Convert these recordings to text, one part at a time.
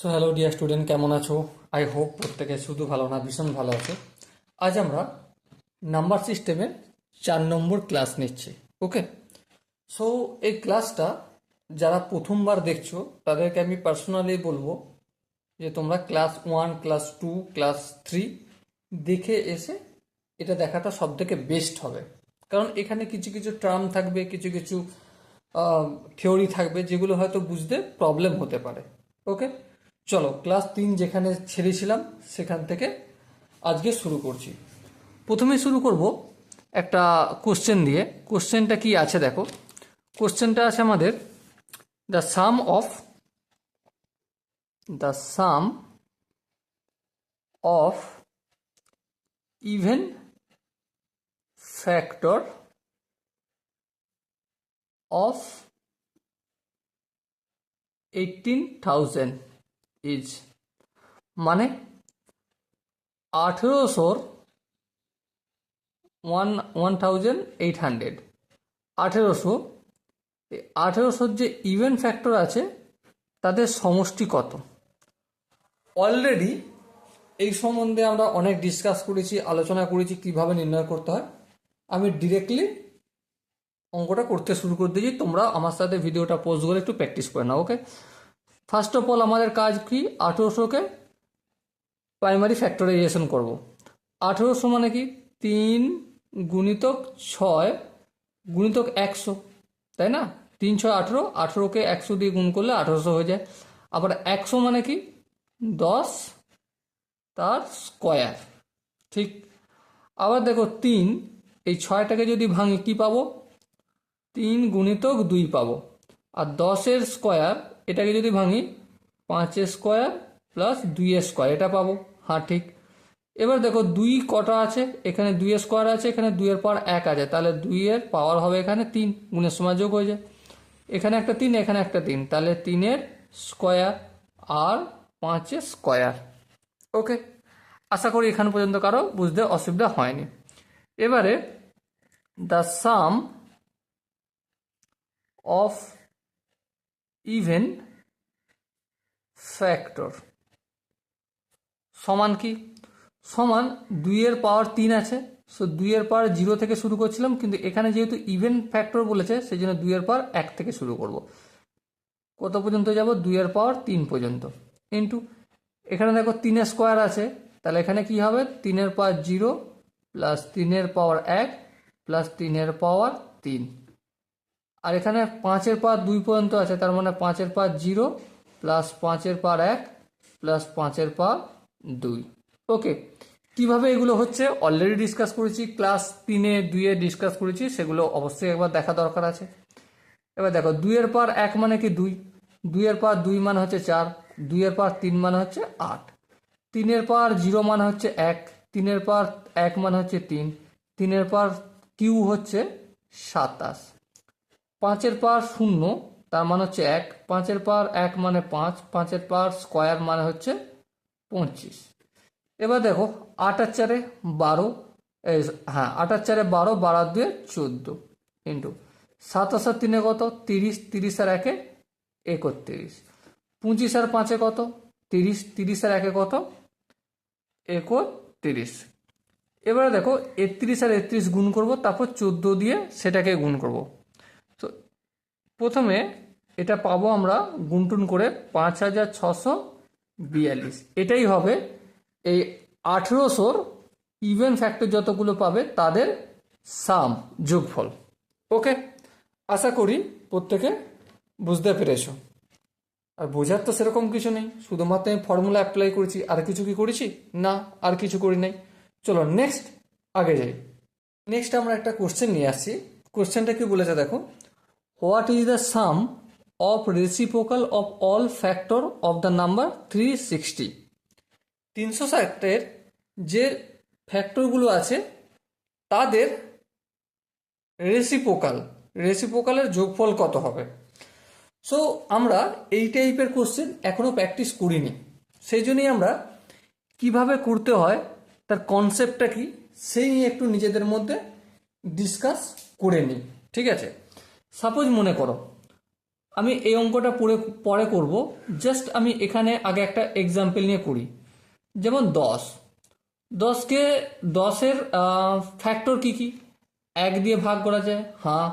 So hello dear student, কেমন আছো? I hope প্রত্যেকে শুধু ভালো না, ভীষণ ভালো আছে। আজ আমরা নাম্বার সিস্টেমের 4 নম্বর ক্লাস নিচ্ছি। ওকে, সো এই ক্লাসটা যারা প্রথমবার দেখছো তাদেরকে আমি পার্সোনালি বলবো যে তোমরা ক্লাস 1, ক্লাস 2, ক্লাস 3 দেখে এসে এটা দেখাটা সব থেকে বেস্ট হবে। কারণ এখানে কিছু কিছু টার্ম থাকবে, কিছু কিছু থিওরি থাকবে যেগুলো হয়তো বুঝতে প্রবলেম হতে পারে। ওকে, চলো ক্লাস 3 যেখানে ছেড়েছিলাম সেখান থেকে আজকে শুরু করছি। প্রথমে শুরু করব একটা কোশ্চেন দিয়ে। কোশ্চেনটা কি আছে দেখো। কোশ্চেনটা আছে আমাদের the some of even factor of 18,000 is, মানে 1800 1800 1800 যে ইভেন ফ্যাক্টর আছে তাদের সমষ্টি কত। অলরেডি এই সম্বন্ধে আমরা অনেক ডিসকাস করেছি, আলোচনা করেছি কিভাবে নির্ণয় করতে হয়। আমি ডিরেক্টলি অঙ্কটা করতে শুরু করে দিয়েছি, তোমরা আমার সাথে ভিডিওটা পোস্ট করে একটু প্র্যাকটিস করে নাও। ওকে, ফার্স্ট অফ অল আমাদের কাজ কি, 1800কে প্রাইমারি ফ্যাক্টরাইজেশন করব। 1800 মানে কি 3 গুণিতক 6 গুণিতক 100, তাই না? 3 6 18, 18কে 100 দিয়ে গুণ করলে 1800 হয়ে যায়। আবার 100 মানে কি 10 তার স্কোয়ার, ঠিক। আবার দেখো 3, এই 6টাকে যদি ভাঙি কি পাবো, 3 গুণিতক 2 পাবো। আর 10-এর স্কোয়ার এটাকে যদি ভাঙি 5 স্কোয়ার প্লাস 2 স্কোয়ার, এটা পাবো। হ্যাঁ ঠিক। এবার দেখো 2 কটা আছে, এখানে 2 স্কোয়ার আছে, এখানে 2 এর পাওয়ার 1 আছে, তাহলে 2 এর পাওয়ার হবে এখানে 3, গুণের সময় যোগ হয়ে যায়। এখানে একটা 3, এখানে একটা 3, তাহলে 3-এর স্কোয়ার আর 5 স্কোয়ার। ওকে, আশা করি এখান পর্যন্ত কারো বুঝতে অসুবিধা হয়নি। এবারে the some of even factor সমান কি, সমান 2-এর পাওয়ার 3 আছে, সো 2-এর পাওয়ার 0 থেকে শুরু করছিলাম, কিন্তু এখানে যেহেতু ইভেন ফ্যাক্টর বলেছে সেই জন্য 2-এর পাওয়ার 1 থেকে শুরু করব। কত পর্যন্ত যাব, 2-এর পাওয়ার 3 পর্যন্ত। ইন্টু এখানে দেখো 3 স্কোয়ার আছে, তাহলে এখানে কি হবে 3-এর পাওয়ার 0 প্লাস 3-এর পাওয়ার 1 প্লাস 3-এর পাওয়ার 3। আর এখানে 5-এর পাওয়ার 2 পর্যন্ত আছে, তার মানে 5-এর পাওয়ার 0 প্লাস 5-এর পাওয়ার 1 প্লাস 5-এর পাওয়ার 2। ওকে, কিভাবে এগুলো হচ্ছে অলরেডি ডিসকাস করেছি, ক্লাস 3-এ 2-এ ডিসকাস করেছি, সেগুলো অবশ্যই একবার দেখা দরকার আছে। এবার দেখো 2-এর পাওয়ার 1 মানে কি 2, 2-এর পাওয়ার 2 মানে হচ্ছে 4, 2-এর পাওয়ার 3 মানে হচ্ছে 8, 3-এর পাওয়ার 0 মানে হচ্ছে 1, 3-এর পাওয়ার 1 মানে হচ্ছে 3, 3-এর পাওয়ার কিউ হচ্ছে 27, 5-এর পাওয়ার 0 তার মানে হচ্ছে 1, 5-এর পাওয়ার 1 মানে 5, 5-এর পাওয়ার স্কোয়ার মানে হচ্ছে 25। এবার দেখো 8 আর 4-এ 12, হ্যাঁ 8 আর 4-এ 12, 12 আর 2-এ 14, ইন্টু 27 আর 3-এ কত 30, 30 আর 1-এ 31, 25 আর 5-এ কত 30, 30 আর 1-এ কত 31। এবারে দেখো 31 আর 31 গুণ করব, তারপর 14 দিয়ে সেটাকে গুণ করব। তো প্রথমে এটা পাবো আমরা গুণটুন করে 5642, এটাই হবে এই 1800 ইভেন ফ্যাক্টর যতগুলো পাবে তাদের সাম, যোগফল। ওকে, আশা করি প্রত্যেকে বুঝতে পেরেছো। আর বোঝার তো সেরকম কিছু নেই, শুধুমাত্র আমি ফর্মুলা অ্যাপ্লাই করেছি, আর কিছু কি করেছি না, আর কিছু করি নাই। চলো নেক্সট আগে যাই। নেক্সট আমরা একটা কোশ্চেন নিয়ে আসছি। কোশ্চেনটা কি বলেছে দেখো, what is the some of reciprocal of all factor of the number 360। 360-এর যে ফ্যাক্টরগুলো আছে তাদের রেসিপ্রোকালের যোগফল কত হবে। সো আমরা এই টাইপের কোশ্চেন এখনও প্র্যাকটিস করিনি, সেই জন্যই আমরা কিভাবে করতে হয় তার কনসেপ্টটা কি সেই নিয়ে একটু নিজেদের মধ্যে ডিসকাস করে নিই। ঠিক আছে, সাপোজ মনে করো আমি এই অঙ্কটা পরে করব, জাস্ট আমি এখানে আগে একটা এক্সাম্পল নিয়ে করি। যেমন 10কে 10-এর ফ্যাক্টর কি কি? 1 দিয়ে ভাগ করা যায়, হ্যাঁ।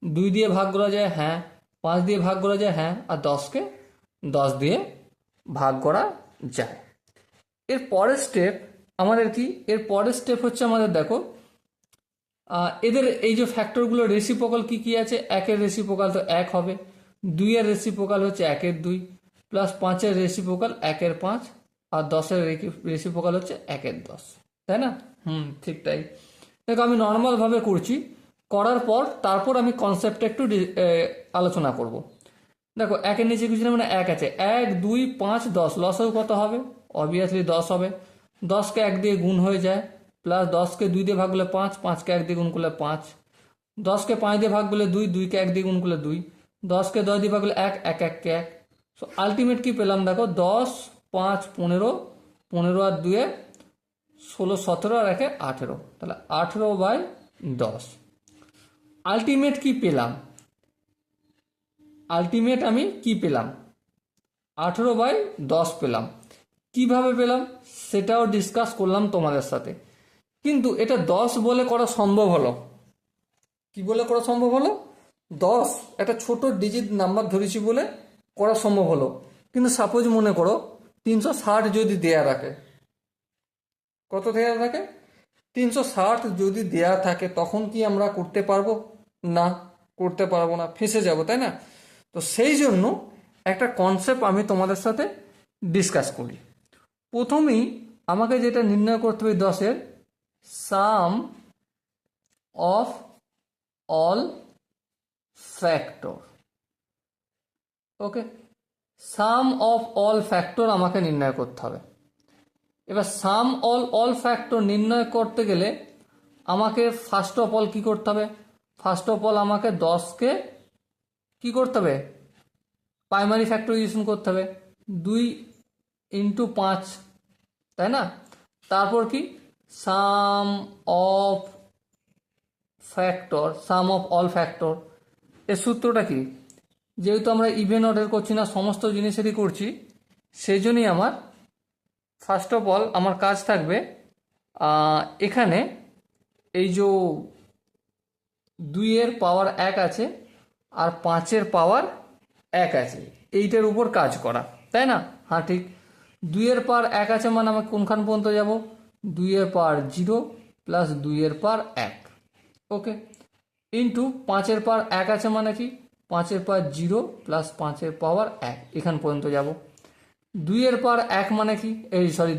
2 দিয়ে ভাগ করা যায়, হ্যাঁ। 5 দিয়ে ভাগ করা যায়, হ্যাঁ। আর 10কে 10 দিয়ে ভাগ করা যায়। এর পরের স্টেপ আমাদের কি? এর পরের স্টেপ হচ্ছে আমাদের দেখো এদের এই যে ফ্যাক্টরগুলো রেসিপ্রোকাল কি কি আছে? 1-এর রেসিপ্রোকাল তো 1 হবে, 2-এর রেসিপ্রোকাল হচ্ছে 1-এর 2, প্লাস 5-এর রেসিপ্রোকাল 1-এর 5, আর 10-এর রেসিপ্রোকাল হচ্ছে 1-এর 10, তাই না? ঠিক তাই। দেখো আমি নর্মালভাবে করছি, করার পর তারপর আমি কনসেপ্টটা একটু আলোচনা করব। দেখো 1-এর নিচে কিছু না, মানে 1 আছে, 1 2 5 10, লসাগু কত হবে? অবভিয়াসলি 10 হবে। 10কে 1 দিয়ে গুণ হয়ে যায়, প্লাস 10কে 2 দিয়ে ভাগ করলে 5, 5কে 1 দিয়ে গুণ করলে 5, 10কে 5 দিয়ে ভাগ করলে 2, 2কে 1 দিয়ে গুণ করলে 2, 10কে 10 দিয়ে ভাগ করলে 1, 1 1কে 1। সো আলটিমেট কি পেলাম? দেখো 10 5 15, 15 আর 2-এ 16 17 আর 1-এ 18, তাহলে 18/10। আলটিমেট কি পেলাম? আলটিমেট আমি কি পেলাম? 18/10 পেলাম। কিভাবে পেলাম সেটাও ডিসকাস করলাম তোমাদের সাথে, কিন্তু এটা 10 বলে করা সম্ভব হলো। কি বলে করা সম্ভব হলো? 10 একটা ছোট ডিজিট নাম্বার ধরেছি বলে করা সম্ভব হলো। কিন্তু সাপোজ মনে করো 360 যদি দেয়া রাখে, কত দেয়া থাকে? 360 যদি দেয়া থাকে, তখন কি আমরা করতে পারবো? না, করতে পারবো না, ফেঁসে যাব, তাই না? তো সেই জন্য একটা কনসেপ্ট আমি তোমাদের সাথে ডিসকাস করি। প্রথমেই আমাকে যেটা নির্ণয় করতে হবে 10-এর sum of all factor. Okay, sum of all factor আমাকে নির্ণয় করতে হবে। এবার সাম অল ফ্যাক্টর নির্ণয় করতে গেলে আমাকে ফার্স্ট অফ অল কি করতে হবে? ফার্স্ট অফ অল আমাকে 10কে কি করতে হবে? প্রাইমারি ফ্যাক্টরাইজেশন করতে হবে, 2 × 5, তাই না? তারপর কি? Sum of factor, sum of all factor. এর সূত্রটা কি? যেহেতু আমরা ইভেন অর্ডার করছি না, সমস্ত জিনিসেরই করছি, সেই জন্যই আমার ফার্স্ট অফ অল আমার কাজ থাকবে এখানে এই যে 2-এর পাওয়ার 1 আছে আর 5-এর পাওয়ার 1 আছে, এইটার উপর কাজ করা, তাই না? হ্যাঁ ঠিক। 2-এর পাওয়ার 1 আছে মানে আমি কোনখান পর্যন্ত যাব? 2-এর পাওয়ার 0 প্লাস 2-এর পাওয়ার 1, ওকে, ইন্টু 5-এর পাওয়ার 1 আছে মানে কি? 5-এর পাওয়ার 0 প্লাস 5-এর পাওয়ার 1, এখান পর্যন্ত যাব। 2-এর পাওয়ার 1 মানে কি?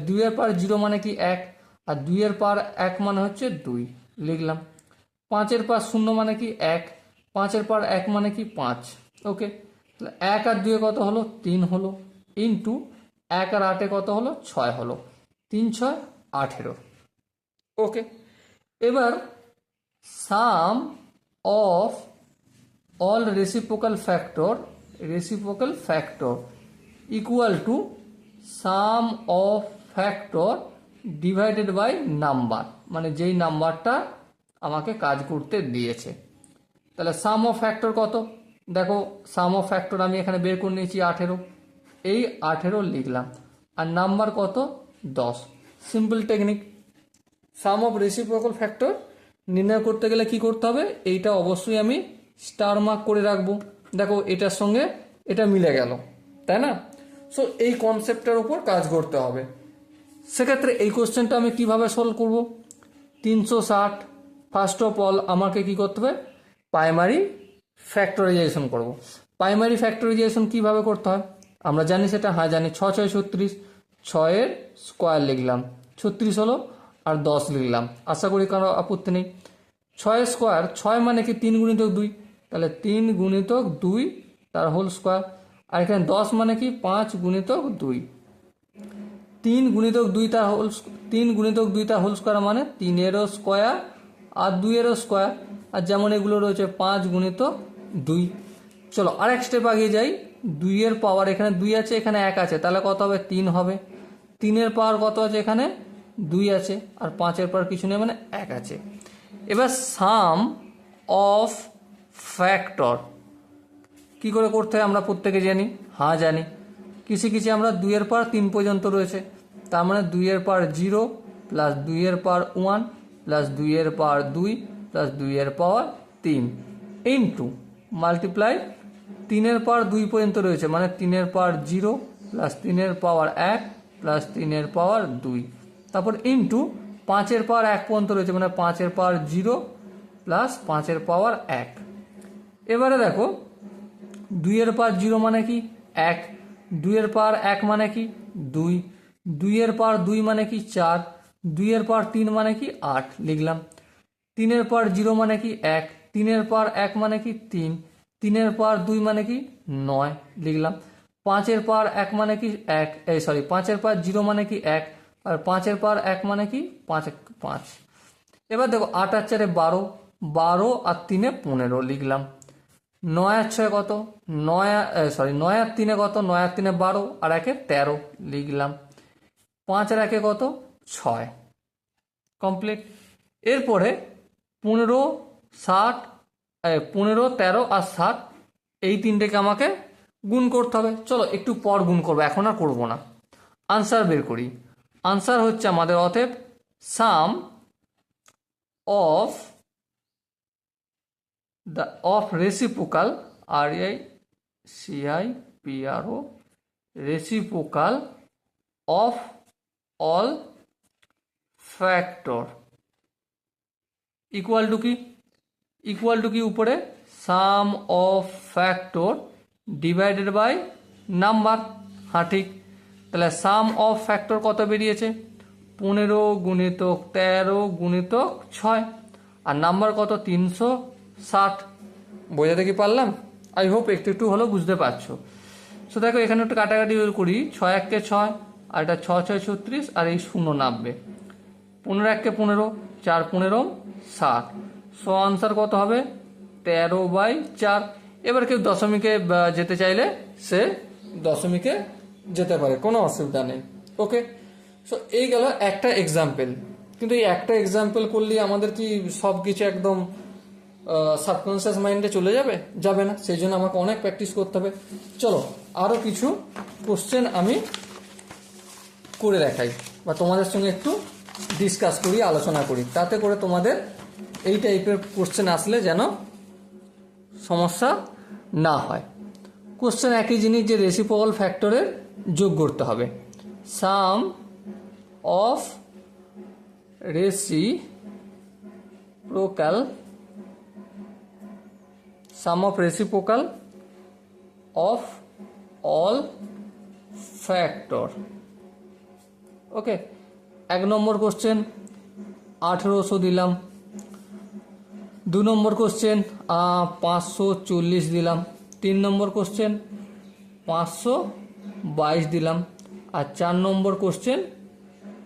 2-এর পাওয়ার 0 মানে কি? 1, আর 2-এর পাওয়ার 1 মানে হচ্ছে 2, লিখলাম। 5-এর পাওয়ার 0 মানে কি? 1, 5-এর পাওয়ার 1 মানে কি? 5, ওকে। তাহলে 1 আর 2-এ কত হলো? 3 হলো, ইন্টু 1 আর 8-এ কত হলো? 6 হলো, 3 6 18, ওকে। এবার sum of all reciprocal factor equal to sum of factor divided by number, মানে যেই নাম্বারটা আমাকে কাজ করতে দিয়েছে। তাহলে সাম অফ ফ্যাক্টর কত? দেখো সাম অফ ফ্যাক্টর আমি এখানে বের করে নিয়েছি 18, এই 18 লিখলাম, আর নাম্বার কত? 10। Simple technique. Some of reciprocal factor নির্ণয় করতে গেলে কি করতে হবে? এইটা অবশ্যই আমি স্টার মার্ক করে রাখবো। দেখো এটার সঙ্গে এটা মিলে গেল, তাই না? সো এই কনসেপ্টের উপর কাজ করতে হবে। সেক্ষেত্রে এই কোশ্চেনটা আমি কিভাবে সলভ করব? 360 ফার্স্ট অফ অল আমাকে কি করতে হবে? প্রাইমারি ফ্যাক্টরাইজেশন করব। প্রাইমারি ফ্যাক্টরাইজেশন কিভাবে করতে হয় আমরা জানি সেটা, হ্যাঁ জানি। 6 6 36, 6-এর স্কোয়ার লিখলাম, 36 হলো, আর 10 লিখলাম, আশা করি কারো আপত্তি নেই। 6-এর স্কোয়ার, 6 মানে কি? 3 × 2, তাহলে 3 × 2 তার হোল স্কোয়ার। আর এখানে 10 মানে কি? 5 × 2, 3 × 2 তার হোল, 3 × 2 তার হোল স্কোয়ার মানে 3-এরও স্কোয়ার আর 2-এরও স্কোয়ার। আর যেমন এগুলো রয়েছে 5 × 2। চলো আরেক স্টেপ আগে যাই। 2-এর পাওয়ার, এখানে 2 আছে, এখানে 1 আছে, তাহলে কত হবে? 3 হবে। 3-এর পাওয়ার কত আছে? এখানে 2 আছে, আর 5-এর পাওয়ার কিছু নেই মানে 1 আছে। এবার সাম অফ ফ্যাক্টর কি করে করতে হয় আমরা প্রত্যেকে জানি? হ্যাঁ জানি। কিছু কিছু আমরা 2 এর পাওয়ার 3 পর্যন্ত রয়েছে, তার মানে 2 এর পাওয়ার 0 প্লাস 2 এর পাওয়ার 1 প্লাস 2 এর পাওয়ার 2 প্লাস 2 এর পাওয়ার 3 ইন্টু মাল্টিপ্লাই 3 এর পাওয়ার 2 পর্যন্ত রয়েছে, মানে 3 এর পাওয়ার 0 প্লাস 3 এর পাওয়ার 1 প্লাস 3 এর পাওয়ার 2, তারপর ইন্টু 5 এর পাওয়ার 1 পর্যন্ত রয়েছে, মানে 5 এর পাওয়ার 0 প্লাস 5 এর পাওয়ার 1। এবারে দেখো 2 এর পাওয়ার 0 মানে কি 1, 2 এর পাওয়ার 1 মানে কি 2, 2 এর পাওয়ার 2 মানে কি 4, 2 এর পাওয়ার 3 মানে কি 8 লিখলাম। 3 এর পাওয়ার 0 মানে কি 1, 3 এর পাওয়ার 1 মানে কি 3, 3 এর পাওয়ার 2 মানে কি 9 লিখলাম। 5 এর পাওয়ার 1 মানে কি 1, 5 এর পাওয়ার 0 মানে কি 1, আর 5 এর পাওয়ার 1 মানে কি 5। এবার দেখো 8 আর 4 12, 12 আর 3 15 লিখলাম। 9 আর 6 কত? 9 আর 3 কত? 9 আর 3 12 আর 1 13 লিখলাম। 5 আর 1 কত? 6 কমপ্লিট। এরপরে 15, 60, 15, 13 আর 60 এই তিনটেকে আমাকে গুণ করতে হবে। চলো একটু পর গুণ করবো, এখন আর করবো না। আনসার বের করি। আনসার হচ্ছে আমাদের অতএব sum of reciprocal RECIPRO reciprocal of all factor equal to কি? ইকুয়াল টু কি উপরে sum of factor divided by number. হ্যাঁ ঠিক, তাহলে সাম অফ ফ্যাক্টর কত বেরিয়েছে? 15 গুণিতক 13 গুণিতক 6, আর নাম্বার কত? 360। বোঝাতে কি পারলাম? আই হোপ একটু একটু হলেও বুঝতে পারছো। সো দেখো এখানে একটু কাটাকাটি করি, 6 1 6, আর এটা 6 6 36, আর এই 0 নামবে। 15 1 15, 4 15 60। সো আনসার কত হবে? 13/4। এবার কেউ দশমিকে যেতে চাইলে সে দশমিকে যেতে পারে, কোনো অসুবিধা নেই। ওকে, সো এই গেল একটা এক্সাম্পল। কিন্তু এই একটা এক্সাম্পল করলে আমাদের কি সব কিছু একদম সাবকনসিয়াস মাইন্ডে চলে যাবে? যাবে না, সেই জন্য আমাকে অনেক প্র্যাকটিস করতে হবে। চলো আরও কিছু কোশ্চেন আমি করে দেখাই, বা তোমাদের সঙ্গে একটু ডিসকাস করি, আলোচনা করি, তাতে করে তোমাদের এই টাইপের কোশ্চেন আসলে যেন সমস্যা না হয়। কোশ্চেন একই জিনিস, যে রেসিপ্রোকাল ফ্যাক্টরের যোগ করতে হবে। Sum of reciprocal of all factor. Okay, 1 number question 1800 দিলাম। 2 নম্বর কোশ্চেন 540 দিলাম। 3 নম্বর কোশ্চেন 522 দিলাম। আর 4 নম্বর কোশ্চেন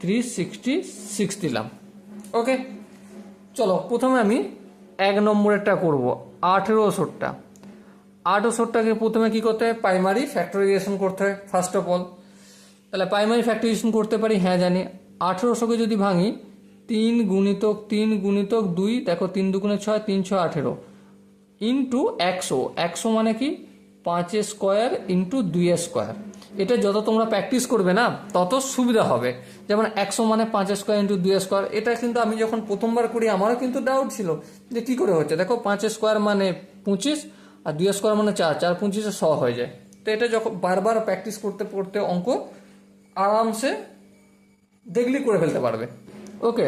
366 দিলাম। ওকে, চলো প্রথমে আমি 1 নম্বরেরটা করব, 1800টা। 1800টাকে প্রথমে কি করতে হয়? প্রাইমারি ফ্যাক্টরাইজেশন করতে হয় ফার্স্ট অফ অল। তাহলে প্রাইমারি ফ্যাক্টরাইজেশন করতে পারি, হ্যাঁ জানি। 1800কে যদি ভাঙি, 3 গুণিতক 3 গুণিতক 2, দেখো 3 2 6, 3 6 18 ইন্টু 100। 100 মানে কি 5 স্কোয়ার ইন্টু 2 স্কোয়ার। এটা যত তোমরা প্র্যাকটিস করবে না তত সুবিধা হবে। যেমন 100 মানে 5 স্কোয়ার ইন্টু 2 স্কোয়ার। এটা কিন্তু আমি যখন প্রথমবার করি আমারও কিন্তু ডাউট ছিল যে কি করে হচ্ছে। দেখো 5 স্কোয়ার মানে 25, আর 2 স্কোয়ার মানে 4, 4 25 100 হয়ে যায়। তো এটা যখন বারবার প্র্যাকটিস করতে করতে অঙ্ক আরামসে দেখলি করে ফেলতে পারবে। ওকে,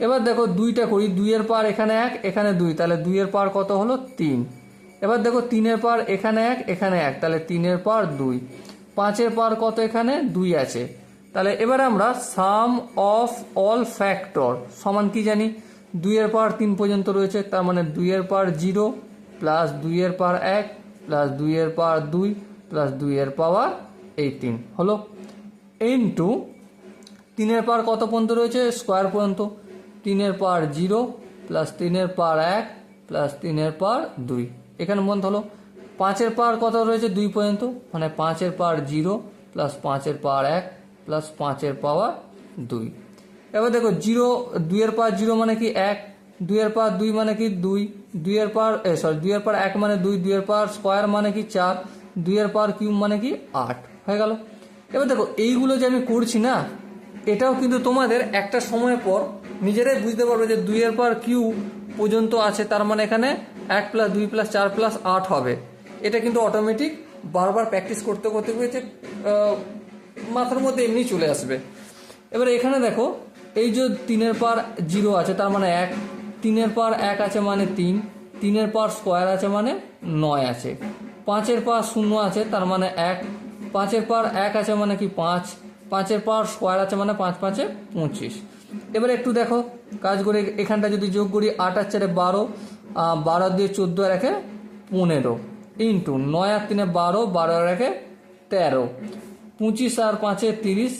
এবার দেখো 2টা করি। 2 এর পাওয়ার এখানে 1, এখানে 2, তাহলে 2 এর পাওয়ার কত হলো? 3। এবার দেখো 3 এর পাওয়ার এখানে 1, এখানে 1, তাহলে 3 এর পাওয়ার 2। 5 এর পাওয়ার কত? এখানে 2 আছে। তাহলে এবার আমরা সাম অফ অল ফ্যাক্টর সমান কি জানি? 2 এর পাওয়ার 3 পর্যন্ত রয়েছে, তার মানে 2 এর পাওয়ার 0 প্লাস 2 এর পাওয়ার 1 প্লাস 2 এর পাওয়ার 2 প্লাস 2 এর পাওয়ার 18 হলো, ইন্টু 3 এর পাওয়ার কত পর্যন্ত রয়েছে? স্কোয়ার পর্যন্ত। 3 এর পাওয়ার 0 প্লাস 3 এর পাওয়ার 1 প্লাস 3 এর পাওয়ার 2, এখানে বন্ধ হলো। 5 এর পাওয়ার কত রয়েছে? 2 পর্যন্ত, মানে 5 এর পাওয়ার 0 প্লাস 5 এর পাওয়ার 1 প্লাস 5 এর পাওয়ার 2। এবার দেখো 2 এর পাওয়ার 0 মানে কি 1, দুইয়ের পাওয়ার 2 মানে কি 2, দুইয়ের পাওয়ার দুইয়ের পাওয়ার 1 মানে 2, দুইয়ের পাওয়ার স্কোয়ার মানে কি 4, দুইয়ের পাওয়ার কিউব মানে কি 8 হয়ে গেল। এবার দেখো এইগুলো যে আমি করছি না, এটাও কিন্তু তোমাদের একটা সময় পর নিজেরাই বুঝতে পারবে যে 2 এর পাওয়ার কিউ পর্যন্ত আছে, তার মানে এখানে 1 + 2 + 4 + 8 হবে। এটা কিন্তু অটোমেটিক বারবার প্র্যাকটিস করতে করতে হয়েছে মাথার মধ্যে এমনি চলে আসবে। এবার এখানে দেখো এই যে 3 এর পাওয়ার 0 আছে তার মানে 1, 3 এর পাওয়ার 1 আছে মানে 3, 3 এর পাওয়ার স্কোয়ার আছে মানে 9 আছে, 5 এর পাওয়ার 0 আছে তার মানে 1, 5 এর পাওয়ার 1 আছে মানে কি 5, 5 এর পাওয়ার স্কোয়ার আছে মানে 5 5 25। এবার একটু দেখো কাজ করে এখানটা যদি যোগ করি 8 আর 4 12, 12 দিয়ে 14 আর 1 15 ইন্টু 9 আর 3 12, 12 আর 1 13, 25 আর 5 30,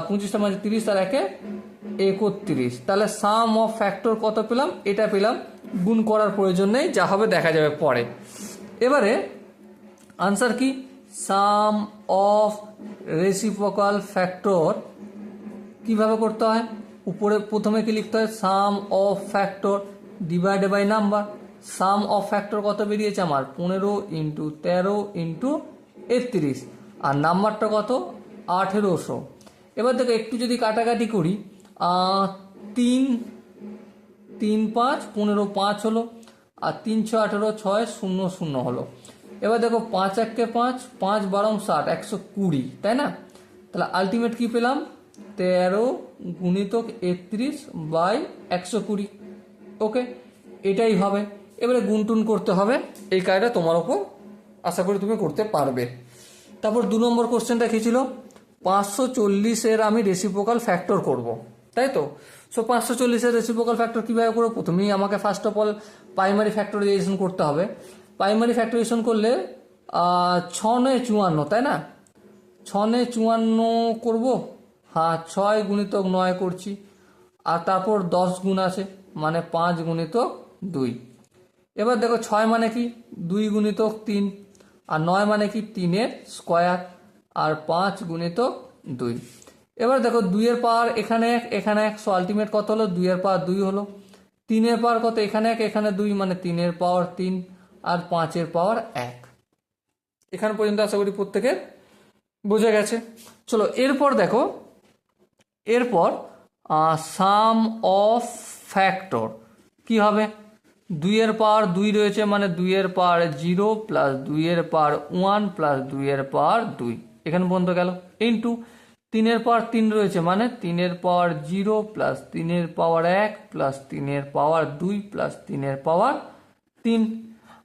25 আর 5 30 আর 1 31। তাহলে সাম অফ ফ্যাক্টর কত পেলাম? এটা পেলাম। গুণ করার প্রয়োজন নেই, যা হবে দেখা যাবে পরে। এবারে আনসার কি? সাম অফ রেসিপ্রোকাল ফ্যাক্টর কিভাবে করতে হয়? উপরে প্রথমে কি লিখতে হয়? Sum of factor divided by number. Sum of factor কত বেরিয়েছে আমার? 15 ইন্টু 13 ইন্টু 31, আর নাম্বারটা কত? 1800। এবার দেখো একটু যদি কাটাকাটি করি, 3 3 5 15 5 হলো, আর 3 6 18 6 0 0 হলো। এবার দেখো 5 1 5, 5 12 60, 120, তাই না? তাহলে আলটিমেট কি পেলাম? 13 গুণিতক 31 বাই 120। ওকে, এটাই হবে। এবারে গুণটুন করতে হবে, এই কাজটা তোমার ওপর আশা করি তুমি করতে পারবে। তারপর 2 নম্বর কোশ্চেনটা কি ছিল? 540-এর আমি রেসিপ্রোকাল ফ্যাক্টর করব, তাই তো? সো 540-এর রেসিপ্রোকাল ফ্যাক্টর কীভাবে করবো? প্রথমেই আমাকে first of all primary factorisation করতে হবে। প্রাইমারি ফ্যাক্টরাইজেশন করলে 6 9 54, তাই না? 6 9 54 করবো। হ্যাঁ, 6 গুণিতক 9 করছি, আর তারপর 10 গুণ আছে মানে 5 গুণিতক 2। এবার দেখো 6 মানে কি 2 গুণিতক 3, আর 9 মানে কি 3 এর স্কোয়ার, আর 5 গুণিতক 2। এবার দেখো 2 এর পাওয়ার এখানে 1 এখানে 1, সো আলটিমেট কত হলো? 2 এর পাওয়ার 2 হলো। 3 এর পাওয়ার কত? এখানে 1 এখানে 2 মানে 3 এর পাওয়ার 3, আর 5 এর পাওয়ার 1। এখান পর্যন্ত আশা করি প্রত্যেকের বোঝা গেছে। চলো এরপর দেখো, এরপর সাম অফ ফ্যাক্টর কি হবে? 2 এর পাওয়ার 2 রয়েছে মানে 2 এর পাওয়ার 0 প্লাস 2 এর পাওয়ার 1 প্লাস 2 এর পাওয়ার 2, এখানে পর্যন্ত গেল। ইন্টু 3 এর পাওয়ার 3 রয়েছে মানে 3 এর পাওয়ার 0 প্লাস 3 এর পাওয়ার 1 প্লাস 3 এর পাওয়ার 2 প্লাস 3 এর পাওয়ার 3।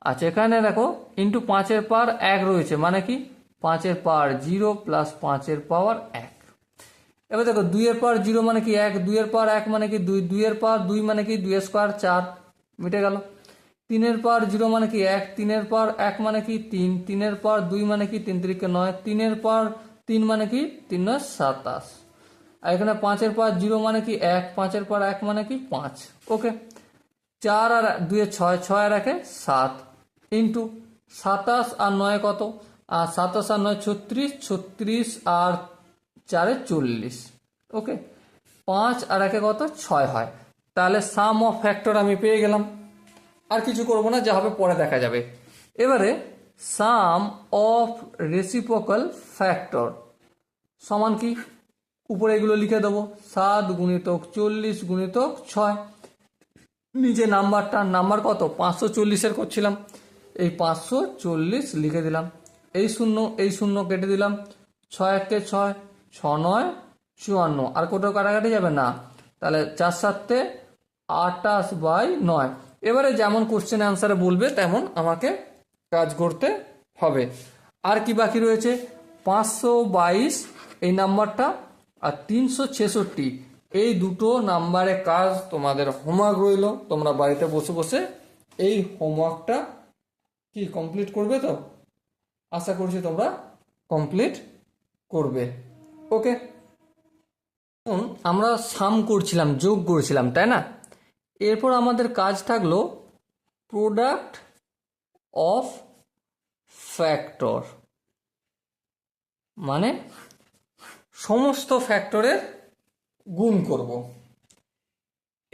আচ্ছা, এখানে দেখো ইন্টু 5 এর পাওয়ার 1 রয়েছে মানে কি 5 এর পাওয়ার 0 প্লাস 5 এর পাওয়ার 1। এবার দেখো 2 এর পাওয়ার 0 মানে কি 1, 2 এর পাওয়ার 1 মানে কি 2, 2 এর পাওয়ার 2 মানে কি 2 এর স্কোয়ার 4, মিটে গেল। 3 এর পাওয়ার 0 মানে কি 1, 3 এর পাওয়ার 1 মানে কি 3, 3 এর পাওয়ার 2 মানে কি 3 3 9, 3 এর পাওয়ার 3 মানে কি 3 9 27। আর এখানে 5 এর পাওয়ার 0 মানে কি 1, 5 এর পাওয়ার 1 মানে কি 5। ওকে, 4 আর 2 এ 6, 6 আর 1 7, ইন্টু 27 আর 9 কত? আর 27 আর 9 36, 36 আর 4 40। ওকে, 5 আর 1 কত? 6 হয়। তাহলে সাম অফ ফ্যাক্টর আমি পেয়ে গেলাম। আর কিছু করবো না, যা হবে পরে দেখা যাবে। এবারে সাম অফ রেসিপ্রোকাল ফ্যাক্টর সমান কি? উপরে এগুলো লিখে দেবো, 7 গুণিতক 40 গুণিতক 6। নিচে নাম্বার কত? 540-এর করছিলাম, এই 540 লিখে দিলাম। এই শূন্য কেটে দিলাম, 6 1 6, 6 9 54, আর কোথাও কাটাকাটি যাবে না। তাহলে 4 7 28/9। এবারে যেমন কোশ্চেন অ্যান্সারে বলবে তেমন আমাকে কাজ করতে হবে। আর কি বাকি রয়েছে? 522 এই নাম্বারটা, আর 366 এই দুটো নাম্বারে কাজ তোমাদের হোমওয়ার্ক রইল। তোমরা বাড়িতে বসে বসে এই হোমওয়ার্কটা কি কমপ্লিট করবে তো? আশা করছি তোমরা কমপ্লিট করবে। ওকে, আমরা সাম করছিলাম, যোগ করছিলাম, তাই না? এরপর আমাদের কাজ থাকলো প্রোডাক্ট অফ ফ্যাক্টর, মানে সমস্ত ফ্যাক্টরের গুণ করব।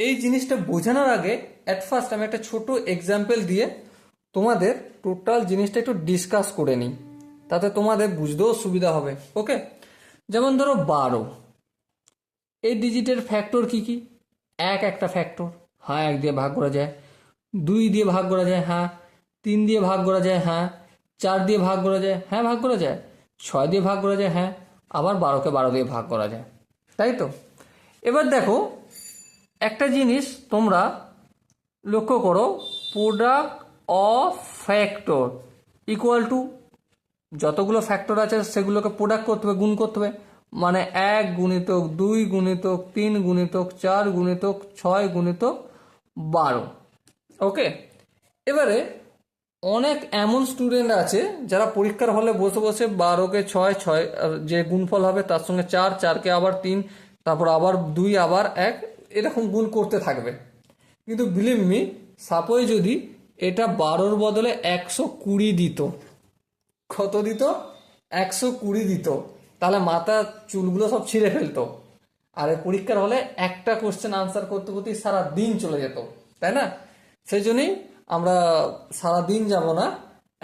এই জিনিসটা বোঝানোর আগে অ্যাট ফার্স্ট আমি একটা ছোট এক্সাম্পল দিয়ে তোমাদের টোটাল জিনিসটা একটু ডিসকাস করে নিই, তাতে তোমাদের বুঝতেও সুবিধা হবে। ওকে, যেমন ধরো 12, এই ডিজিটের ফ্যাক্টর কি কি? একটা ফ্যাক্টর, হ্যাঁ 1 দিয়ে ভাগ করা যায়, 2 দিয়ে ভাগ করা যায়, হ্যাঁ 3 দিয়ে ভাগ করা যায়, হ্যাঁ 4 দিয়ে ভাগ করা যায়, হ্যাঁ ভাগ করা যায়, 6 দিয়ে ভাগ করা যায়, হ্যাঁ আবার 12কে 12 দিয়ে ভাগ করা যায়, তাই তো? এবার দেখো একটা জিনিস তোমরা লক্ষ্য করো, product of factor equal two যতগুলো ফ্যাক্টর আছে সেগুলোকে প্রোডাক্ট করতে হবে, গুণ করতে হবে, মানে 1 গুণিতক 2 গুণিতক 3 গুণিতক 4 গুণিতক 6 গুণিতক 12। ওকে, এবারে অনেক এমন স্টুডেন্ট আছে যারা পরীক্ষার হলে বসে বসে 12কে 6, 6 যে গুণফল হবে তার সঙ্গে 4, 4কে আবার 3, তারপর আবার 2, আবার 1, এরকম গুণ করতে থাকবে। কিন্তু বিলিভ মি, সাপোজ যদি এটা 12র বদলে 120 দিত, কত দিত? 120 দিত, তাহলে মাথা চুলগুলো সব ছিঁড়ে ফেলতো। আর পরীক্ষার হলে একটা কোশ্চেন আনসার করতে করতেই সারা দিন চলে যেত, তাই না? সেই জন্যই আমরা সারা দিন যাব না,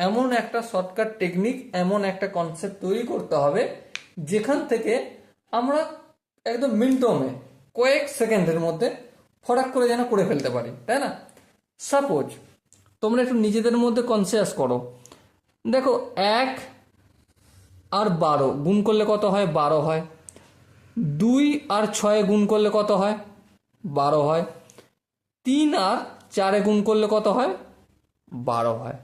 এমন একটা শর্টকাট টেকনিক, এমন একটা কনসেপ্ট তৈরি করতে হবে যেখান থেকে আমরা একদম মিনিটমে, কয়েক সেকেন্ডের মধ্যে ফটাক করে যেন করে ফেলতে পারি, তাই না? সাপোজ তোমরা একটু নিজেদের মধ্যে কনসিয়াস করো, দেখো 1 আর 12 গুণ করলে কত হয়? 12 হয়। 2 আর 6 গুণ করলে কত হয়? 12 হয়। 3 আর 4 গুণ করলে কত হয়? 12 হয়।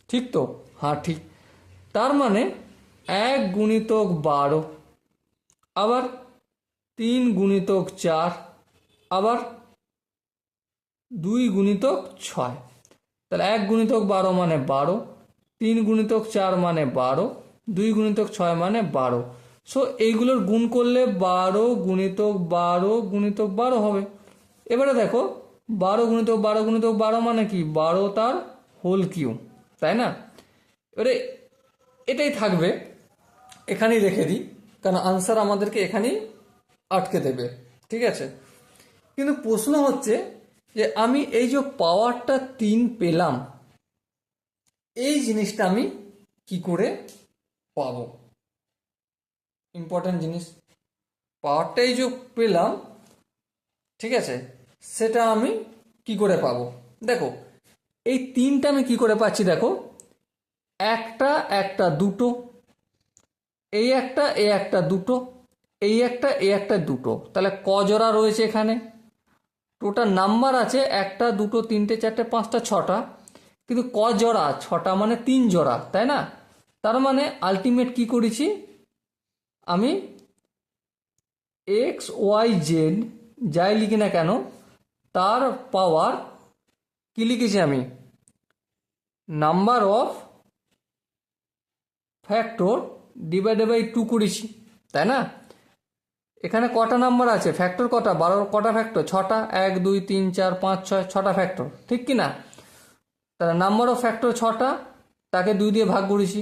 ঠিক তো? হ্যাঁ ঠিক। তার মানে 1 গুণিতক 12, আবার 3 গুণিতক 4, আবার 2 গুণিতক 6। তাহলে 1 গুণিতক 12 মানে 12, 3 গুণিতক 4 মানে 12, 2 গুণিতক 6 মানে 12। সো এইগুলোর গুণ করলে 12 গুণিতক 12 গুণিতক 12 হবে। এবারে দেখো 12 গুণিতক 12 গুণিতক 12 মানে কি? 12 তার হোল কিউ, তাই না? এবারে এটাই থাকবে, এখানেই রেখে দিই, কারণ আনসার আমাদেরকে এখানেই আটকে দেবে, ঠিক আছে? কিন্তু প্রশ্ন হচ্ছে যে আমি এই যে পাওয়ারটা 3 পেলাম, এই জিনিসটা আমি কি করে পাবো? ইম্পর্টেন্ট জিনিস, পাওয়ারটা এই যে পেলাম, ঠিক আছে, সেটা আমি কি করে পাবো? দেখো এই 3টা আমি কি করে পাচ্ছি, দেখো একটা একটা দুটো, এই একটা এই একটা দুটো, এই একটা এই একটা দুটো, তাহলে ক জোড়া রয়েছে এখানে? টোটাল নাম্বার আছে 1 2 3 4 5 6টা, কিন্তু ক জোড়া? 6টা মানে 3 জোড়া, তাই না? তার মানে আলটিমেট কি করেছি আমি? এক্স ওয়াই জেড যাই লিখি না কেন তার পাওয়ার কি লিখেছি আমি? Number of factor divided by 2 করেছি, তাই না? এখানে কটা নাম্বার আছে? ফ্যাক্টর কটা? 12 কটা ফ্যাক্টর? 6টা। 1 2 3 4 5 6, 6টা ফ্যাক্টর, ঠিক কি না? তাহলে নাম্বার অফ ফ্যাক্টর 6টা, তাকে 2 দিয়ে ভাগ করেছি।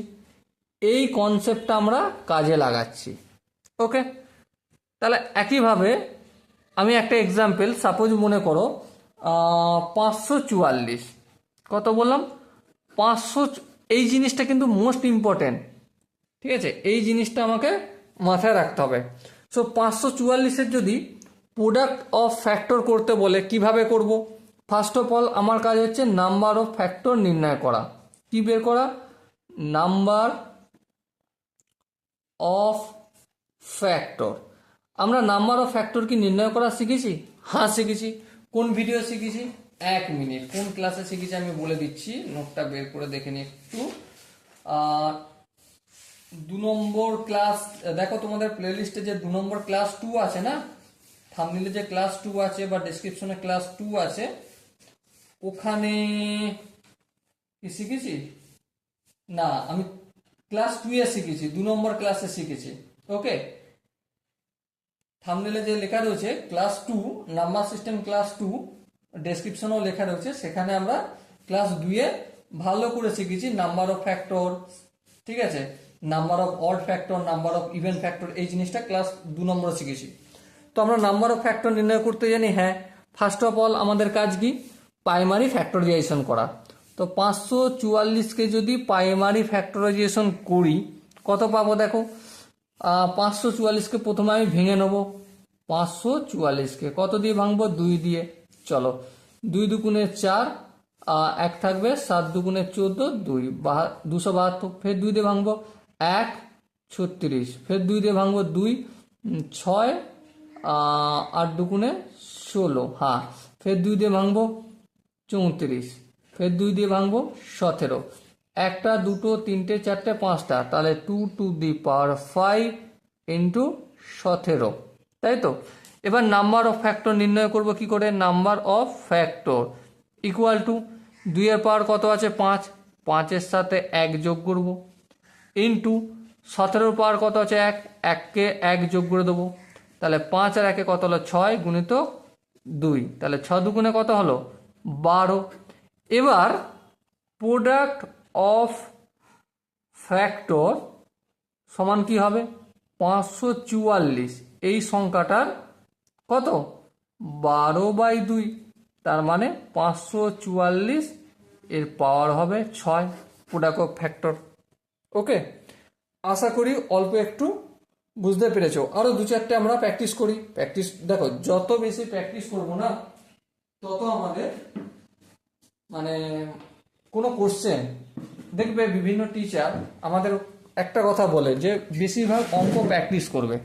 এই কনসেপ্টটা আমরা কাজে লাগাচ্ছি। ওকে, তাহলে একইভাবে আমি একটা এক্সাম্পল, সাপোজ মনে করো 544, কত বললাম? 500। এই জিনিসটা কিন্তু মোস্ট ইম্পর্টেন্ট, ঠিক আছে? এই জিনিসটা আমাকে মাথায় রাখতে হবে। সো 544-এর যদি প্রোডাক্ট অফ ফ্যাক্টর করতে বলে কিভাবে করব? ফার্স্ট অফ অল আমার কাজ হচ্ছে নাম্বার অফ ফ্যাক্টর নির্ণয় করা। কি বের করা? Number of factor. আমরা নাম্বার অফ ফ্যাক্টর কি নির্ণয় করা শিখেছি? হ্যাঁ শিখেছি। কোন ভিডিও শিখেছি? 1 মিনিট। কোন ক্লাসে শিখেছি আমি বলে দিচ্ছি, নোটটা বের করে দেখে নিই একটু। 2 নম্বর ক্লাস, দেখো তোমাদের প্লেলিস্টে যে 2 নম্বর ক্লাস 2 আছে না, থাম্বনেইলে যে ক্লাস 2 আছে বা ডেসক্রিপশনে ক্লাস 2 আছে, ওখানে কি শিখেছি? না, আমি ক্লাস 2 এ শিখেছি, 2 নম্বর ক্লাসে শিখেছি। ওকে, থাম্বনেইলে যে লেখা রয়েছে ক্লাস 2 নাম্বার সিস্টেম ক্লাস 2, ডেসক্রিপশনেও লেখা রয়েছে, সেখানে আমরা ক্লাস 2 এ ভালো করে শিখেছি নাম্বার অফ ফ্যাক্টর, ঠিক আছে? Number of odd factor, number of even factor, এই জিনিসটা ক্লাস 2 নম্বরে শিখেছি। তো আমরা নাম্বার অফ ফ্যাক্টর নির্ণয় করতে জানি, হ্যাঁ ফার্স্ট অফ অল আমাদের কাজ কি, প্রাইমারি ফ্যাক্টরাইজেশন করা। তো 544কে যদি প্রাইমারি ফ্যাক্টরাইজেশন করি কত পাবো দেখো, 544কে প্রথমে আমি ভেঙে নেব। 544কে কত দিয়ে ভাঙবো, 2 দিয়ে। চলো 2 দুগুণে 4, 1 থাকবে, 7 দুগুণে 14, 272। ফের 2 দিয়ে ভাঙবো, 1 36, ফের 2 দিয়ে ভাঙবো 2 6, 8 দুগুণে 16, হ্যাঁ, ফের 2 দিয়ে ভাঙবো 34, ফের 2 দিয়ে ভাঙবো 17, 1টা 2টো 3টে 4টে 5টা, তাহলে 2 টু দি পাওয়ার 5 ইন্টু 17, তাই তো। এবার নাম্বার অফ ফ্যাক্টর নির্ণয় করব কি করে, number of factor equal two 2 এর পাওয়ার কত আছে 5, 5-এর সাথে 1 যোগ করব, ইন্টু 17-এর পাওয়ার কত আছে 1, 1কে 1 যোগ করে দেবো, তাহলে 5 আর 1-এ কত হলো 6 গুণিত 2, তাহলে 6 দুগুণে কত হলো 12। এবার প্রোডাক্ট অফ ফ্যাক্টর সমান কি হবে, 544, এই সংখ্যাটার কত 12/2, তার মানে 544 এর পাওয়ার হবে 6, প্রোডাক্ট অফ ফ্যাক্টর। ওকে, আশা করি অল্প একটু বুঝতে পেরেছো। আরো 2-4টে আমরা প্র্যাকটিস করি। প্র্যাকটিস দেখো, যত বেশি প্র্যাকটিস করবো না তত আমাদের মানে কোনো কোশ্চেন দেখবে, বিভিন্ন টিচার আমাদের একটা কথা বলে যে বেশিরভাগ অঙ্ক প্র্যাকটিস করবে।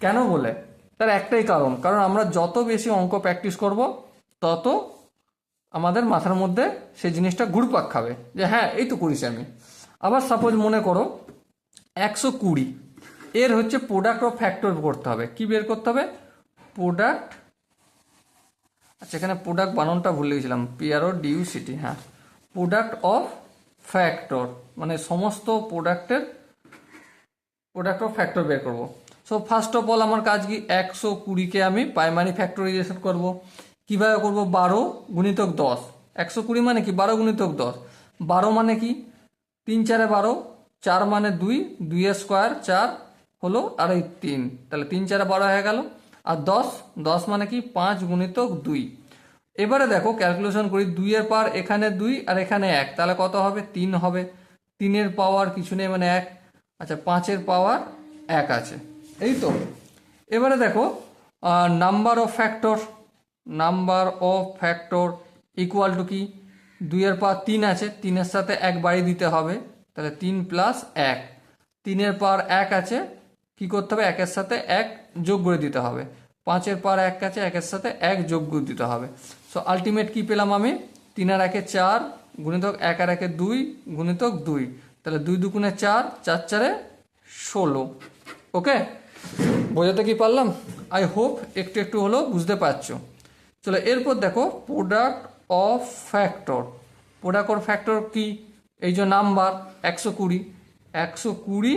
কেন বলে, তার একটাই কারণ আমরা যত বেশি অঙ্ক প্র্যাকটিস করব তত আমাদের মাথার মধ্যে সেই জিনিসটা ঘুরপাক খাবে যে হ্যাঁ এই তো করিস আমি। আবার সাপোজ মনে করো 120, এর হচ্ছে প্রোডাক্ট অফ ফ্যাক্টর করতে হবে। কি বের করতে হবে, প্রোডাক্ট, আচ্ছা এখানে প্রোডাক্ট বানানটা ভুলে গেছিলাম, PRODUCT, হ্যাঁ, প্রোডাক্ট অফ ফ্যাক্টর মানে সমস্ত প্রোডাক্টের প্রোডাক্ট অফ ফ্যাক্টর বের করব। সো ফার্স্ট অফ অল আমার কাজ কি, 120কে আমি প্রাইমারি ফ্যাক্টরাইজেশন করব। কিভাবে করব, 12 গুণিতক 10, 120 মানে কি 12 গুণিতক 10, 12 মানে কি 3 4 12, 4 মানে 2, 2 এর স্কোয়ার 4 হলো, আর এই 3, তাহলে 3 4 12 হয়ে গেল। আর 10 মানে কি 5 গুণিতক 2। এবারে দেখো ক্যালকুলেশন করি, 2 এর পাওয়ার এখানে 2 আর এখানে 1, তাহলে কত হবে 3 হবে, 3 এর পাওয়ার কিছু নেই মানে 1, আচ্ছা 5 এর পাওয়ার 1 আছে, এই তো। এবারে দেখো number of factor equal to কি, 2 এর পাওয়ার 3 আছে, 3 এর সাথে 1 বাড়ি দিতে হবে, তাহলে 3 প্লাস 1, 3 এর পাওয়ার 1 আছে, কি করতে হবে 1 এর সাথে 1 যোগ করে দিতে হবে, 5 এর পাওয়ার 1 আছে, 1 এর সাথে 1 যোগ করে দিতে হবে। সো আলটিমেট কি পেলাম আমি, 3 আর 1-এ 4 গুণিতক 1 আর 1-এ 2 গুণিতক 2, তাহলে 2 দুগুণে 4, 4 4-এ 16। ওকে, বোঝাতে কি পারলাম, আই হোপ একটু একটু হলেও বুঝতে পারছো। চলো এরপর দেখো প্রোডাক্ট অফ ফ্যাক্টর কি, এই যে নাম্বার 120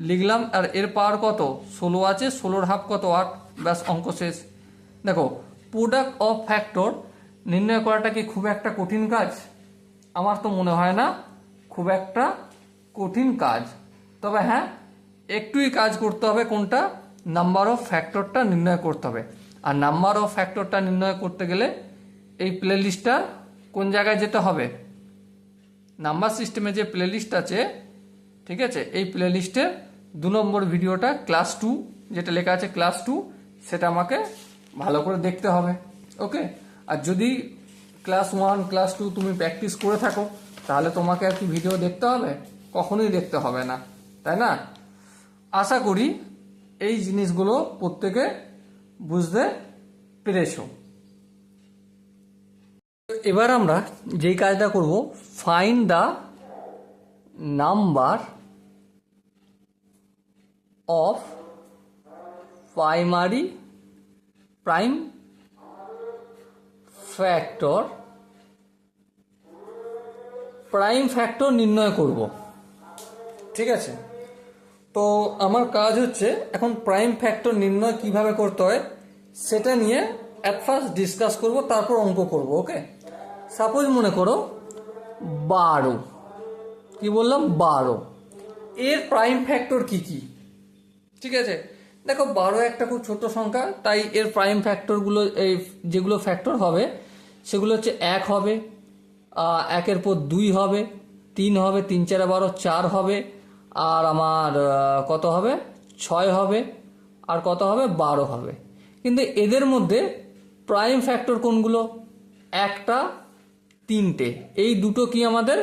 লিখলাম, আর এর পাওয়ার কত 16 আছে, 16-র হাফ কত 8, ব্যাস অঙ্ক শেষ। দেখো প্রোডাক্ট অফ ফ্যাক্টর নির্ণয় করাটা কি খুব একটা কঠিন কাজ, আমার তো মনে হয় না খুব একটা কঠিন কাজ, তবে হ্যাঁ একটুই কাজ করতে হবে, কোনটা, নাম্বার অফ ফ্যাক্টরটা নির্ণয় করতে হবে। আর নাম্বার অফ ফ্যাক্টরটা নির্ণয় করতে গেলে এই প্লেলিস্টটা কোন জায়গায় যেতে হবে, নাম্বার সিস্টেমে যে প্লেলিস্ট আছে, ঠিক আছে, এই প্লেলিস্টের 2 নম্বর ভিডিওটা ক্লাস 2, যেটা লেখা আছে ক্লাস 2, সেটা আমাকে ভালো করে দেখতে হবে। ওকে, আর যদি ক্লাস 1 ক্লাস 2 তুমি প্র্যাকটিস করে থাকো তাহলে তোমাকে আর কি ভিডিও দেখতে হবে, কখনোই দেখতে হবে না, তাই না। আশা করি এই জিনিসগুলো প্রত্যেকে বুঝতে পেরেছো। এবার আমরা যেই কাজটা করব, find the number of prime factor নির্ণয় করব, ঠিক আছে। তো আমার কাজ হচ্ছে এখন প্রাইম ফ্যাক্টর নির্ণয় কিভাবে করতে হয় সেটা নিয়ে অ্যাট ফার্স্ট ডিসকাস করব, তারপর অঙ্ক করব। ওকে, সাপোজ মনে করো 12, কি বললাম 12, এর প্রাইম ফ্যাক্টর কি কি, ঠিক আছে। দেখো 12 একটা খুব ছোট সংখ্যা, তাই এর প্রাইম ফ্যাক্টরগুলো এই যেগুলো ফ্যাক্টর হবে সেগুলো হচ্ছে 1 হবে, 1-এর পর 2 হবে, 3 হবে, 3 4 12 4 হবে, আর আমার কত হবে 6 হবে, আর কত হবে 12 হবে। কিন্তু এদের মধ্যে প্রাইম ফ্যাক্টর কোনগুলো? 1টা 3টে, এই দুটো কি আমাদের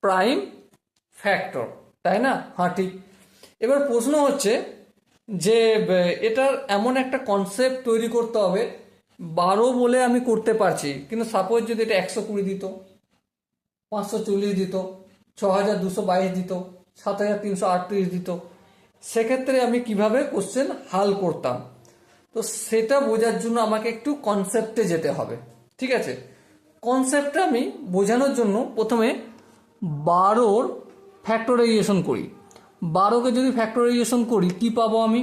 প্রাইম ফ্যাক্টর, তাই না? হ্যাঁ ঠিক। এবার প্রশ্ন হচ্ছে যে এটার এমন একটা কনসেপ্ট তৈরি করতে হবে, 12 বলে আমি করতে পারছি, কিন্তু সাপোজ যদি এটা 120 দিত, 540 দিত, 6222 দিত, 7338 দিত, সেক্ষেত্রে আমি কিভাবে কোশ্চেন হাল করতাম? তো সেটা বোঝার জন্য আমাকে একটু কনসেপ্টে যেতে হবে, ঠিক আছে? কনসেপ্টটা আমি বোঝানোর জন্য প্রথমে 12 ফ্যাক্টরাইজেশন করি। 12কে যদি ফ্যাক্টরাইজেশন করি কি পাবো আমি?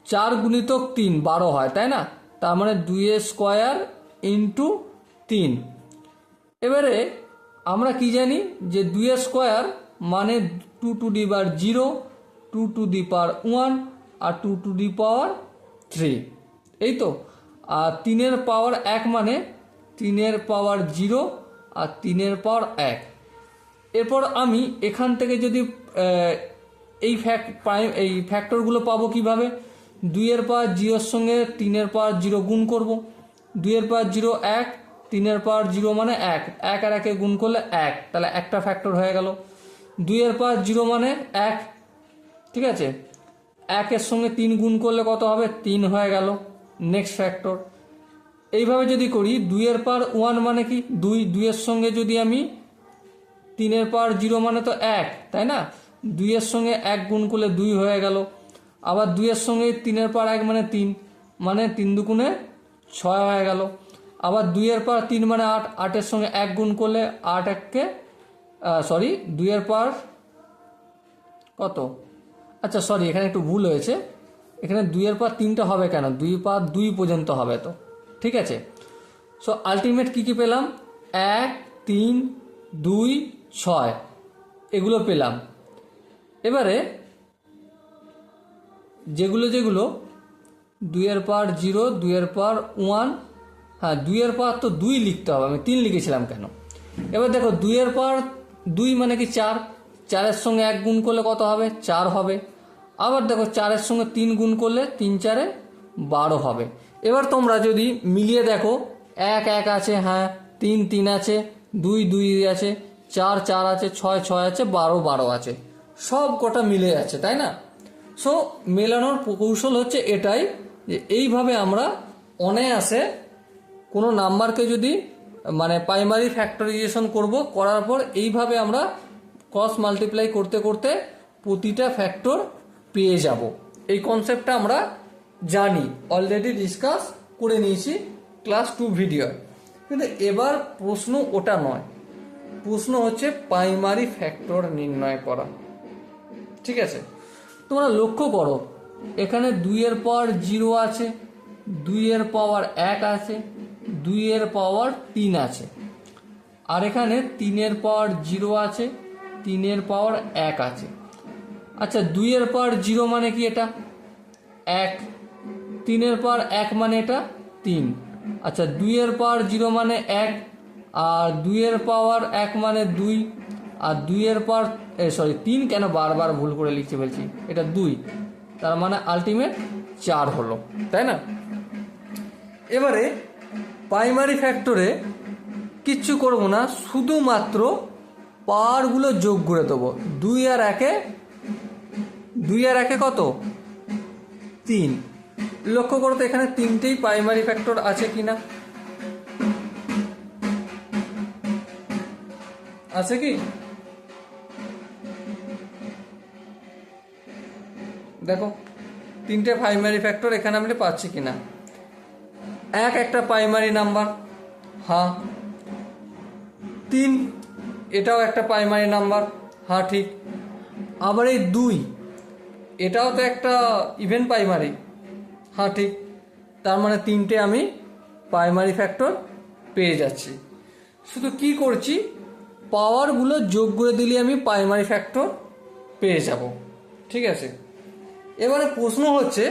4 গুণিতক 3 12 হয়, তাই না? তার মানে 2² ইন্টু 3। এবারে আমরা কি জানি যে 2² মানে 2 to the power 0, 2 to the power 1 আর 2 টু দি পাওয়ার 3, এই তো। আর 3-এর পাওয়ার 1 মানে 3-এর পাওয়ার 0 আর 3-এর পাওয়ার 1। এরপর আমি এখান থেকে যদি এই ফ্যাক্টরগুলো পাবো কিভাবে? 2-এর পাওয়ার 0-এর সঙ্গে 3-এর পাওয়ার 0 গুণ করব। 2-এর পাওয়ার 0 1, 3-এর পাওয়ার 0 মানে 1, 1 আর 1 গুণ করলে 1, তাহলে একটা ফ্যাক্টর হয়ে গেল। 2-এর পাওয়ার 0 মানে 1, ঠিক আছে? 1-এর সঙ্গে 3 গুণ করলে কত হবে? 3 হয়ে গেল, নেক্সট ফ্যাক্টর। এইভাবে যদি করি 2-এর পাওয়ার 1 মানে কি 2, 2-এর সঙ্গে যদি আমি 3-এর পাওয়ার 0 মানে তো 1, তাই না? 2-এর সঙ্গে 1 গুণ করলে 2 হয়ে গেল। আবার 2-এর সঙ্গে 3-এর পাওয়ার 1 মানে 3, মানে 3 দুগুণে 6 হয়ে গেল। আবার 2-এর পাওয়ার 3 মানে 8, 8-এর সঙ্গে 1 গুণ করলে 8 1-কে 2-এর পাওয়ার কত? আচ্ছা সরি, এখানে একটু ভুল হয়েছে, এখানে 2-এর পাওয়ার 3টা হবে কেন? 2 পাওয়ার 2 পর্যন্ত হবে তো, ঠিক আছে? সো আলটিমেট কি কি পেলাম? 1 3 2 6 এগুলো পেলাম। এবারে যেগুলো 2-এর পাওয়ার 0, 2-এর পাওয়ার 1, হ্যাঁ 2-এর পাওয়ার তো 2 লিখতে হবে, আমি 3 লিখেছিলাম কেন? এবার দেখো 2-এর পাওয়ার 2 মানে কি 4, 4-এর সঙ্গে 1 গুণ করলে কত হবে? 4 হবে। আবার দেখো 4-এর সঙ্গে 3 গুণ করলে 3 4-এ 12 হবে। এবার তোমরা যদি মিলিয়ে দেখো 1 1 আছে, হ্যাঁ 3 3 আছে, 2 2 আছে, 4 4 আছে, 6 6 আছে, 12 12 আছে, সব কটা মিলে আছে, তাই না? সো মেলানোর কৌশল হচ্ছে এটাই, যে এইভাবে আমরা অনায়াসে কোনো নাম্বারকে যদি মানে প্রাইমারি ফ্যাক্টরাইজেশন করার পর এইভাবে আমরা ক্রস মাল্টিপ্লাই করতে করতে প্রতিটা ফ্যাক্টর পেয়ে যাব। এই কনসেপ্টটা আমরা জানি, অলরেডি ডিসকাস করে নিয়েছি ক্লাস 2 ভিডিও। কিন্তু এবার প্রশ্ন ওটা নয়, প্রশ্ন হচ্ছে প্রাইমারি ফ্যাক্টর নির্ণয় করা, ঠিক আছে? তোমরা লক্ষ্য করো এখানে 2-এর পাওয়ার 0 আছে, 2-এর পাওয়ার 1 আছে, 2-এর পাওয়ার 3 আছে, আর এখানে 3-এর পাওয়ার 0 আছে, 3-এর পাওয়ার 1 আছে। আচ্ছা 2-এর পাওয়ার 0 মানে কি? এটা 1, 3-এর পাওয়ার 1 মানে এটা 3। আচ্ছা 2-এর পাওয়ার 0 মানে 1, আর 2-এর পাওয়ার 1 মানে 2, আর 2-এর পাওয়ার 3 কেন বারবার ভুল করে লিখতে বলছি, এটা 2, তার মানে আলটিমেট 4 হলো, তাই না? এবারে প্রাইমারি ফ্যাক্টরে কিচ্ছু করব না, শুধুমাত্র পাওয়ারগুলো যোগ করে দেবো। 2 আর 1-এ কত? 3। লক্ষ্য করো তো এখানে 3টেই প্রাইমারি ফ্যাক্টর আছে কিনা, আছে কি? দেখো 3টে প্রাইমারি ফ্যাক্টর এখানে আমরা পাচ্ছি কিনা। 1 একটা প্রাইমারি নাম্বার, হ্যাঁ। 3 এটাও একটা প্রাইমারি নাম্বার, হ্যাঁ ঠিক। আবার এই 2 এটাও তো একটা ইভেন প্রাইমারি, হ্যাঁ ঠিক। তার মানে 3টে আমি প্রাইমারি ফ্যাক্টর পেয়ে যাচ্ছি। শুধু কি করছি, পাওয়ারগুলো যোগ করে দিলে আমি প্রাইমারি ফ্যাক্টর পেয়ে যাব, ঠিক আছে? এবারে প্রশ্ন হচ্ছে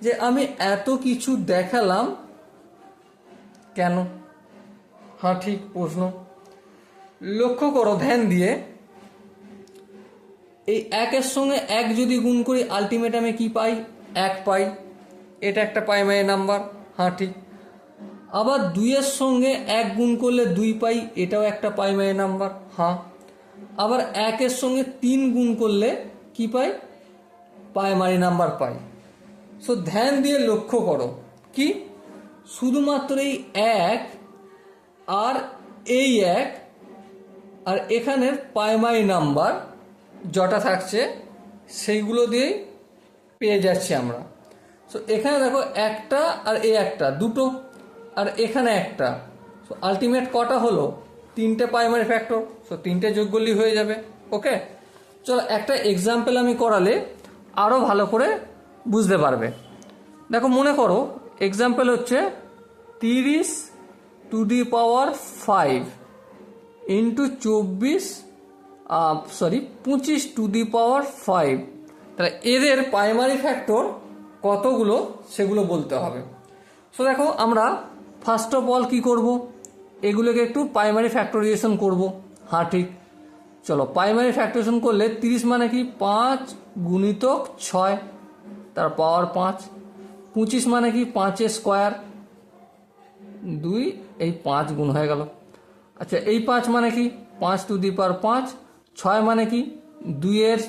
যে আমি এত কিছু দেখালাম কেন? হ্যাঁ ঠিক প্রশ্ন। লক্ষ্য করো ধ্যান দিয়ে, এই একের সঙ্গে এক যদি গুণ করি আলটিমেট আমি কি পাই? 1 পাই। এটা একটা প্রাইমারি নাম্বার, হ্যাঁ ঠিক। আবার 2-এর সঙ্গে 1 গুণ করলে 2 পাই, এটাও একটা প্রাইমারি নাম্বার, হ্যাঁ। আবার 1-এর সঙ্গে 3 গুণ করলে কি পাই? প্রাইমারি নাম্বার পাই। সো ধ্যান দিয়ে লক্ষ্য করো কি শুধুমাত্র এই 1 আর এই 1 আর এখানের প্রাইমারি নাম্বার যটা থাকছে সেইগুলো দিয়েই পেয়ে যাচ্ছি আমরা। সো এখানে দেখো একটা আর এই একটা, দুটো, আর এখানে একটা। সো আলটিমেট কটা হলো? 3টে প্রাইমারি ফ্যাক্টর। সো 3টে যোগ করলেই হয়ে যাবে। ওকে, চলো একটা এক্সাম্পল আমি করালে আরও ভালো করে বুঝতে পারবে। দেখো মনে করো এক্সাম্পল হচ্ছে 30⁵ ইন্টু 25⁵ তাহলে এদের প্রাইমারি ফ্যাক্টর কতগুলো সেগুলো বলতে হবে। সো দেখো আমরা ফার্স্ট অফ অল কী করব? এগুলোকে একটু প্রাইমারি ফ্যাক্টরাইজেশন করব। হ্যাঁ ঠিক, চলো প্রাইমারি ফ্যাক্টরাইজেশন করলে 30 মানে কি 5 গুণিতক 6 তার পাওয়ার 5। 25 মানে কি 5 স্কোয়ার 2, এই 5 গুণ হয়ে গেল। আচ্ছা এই 5 মানে কি 5⁵5। 6 মানে কি 2-এর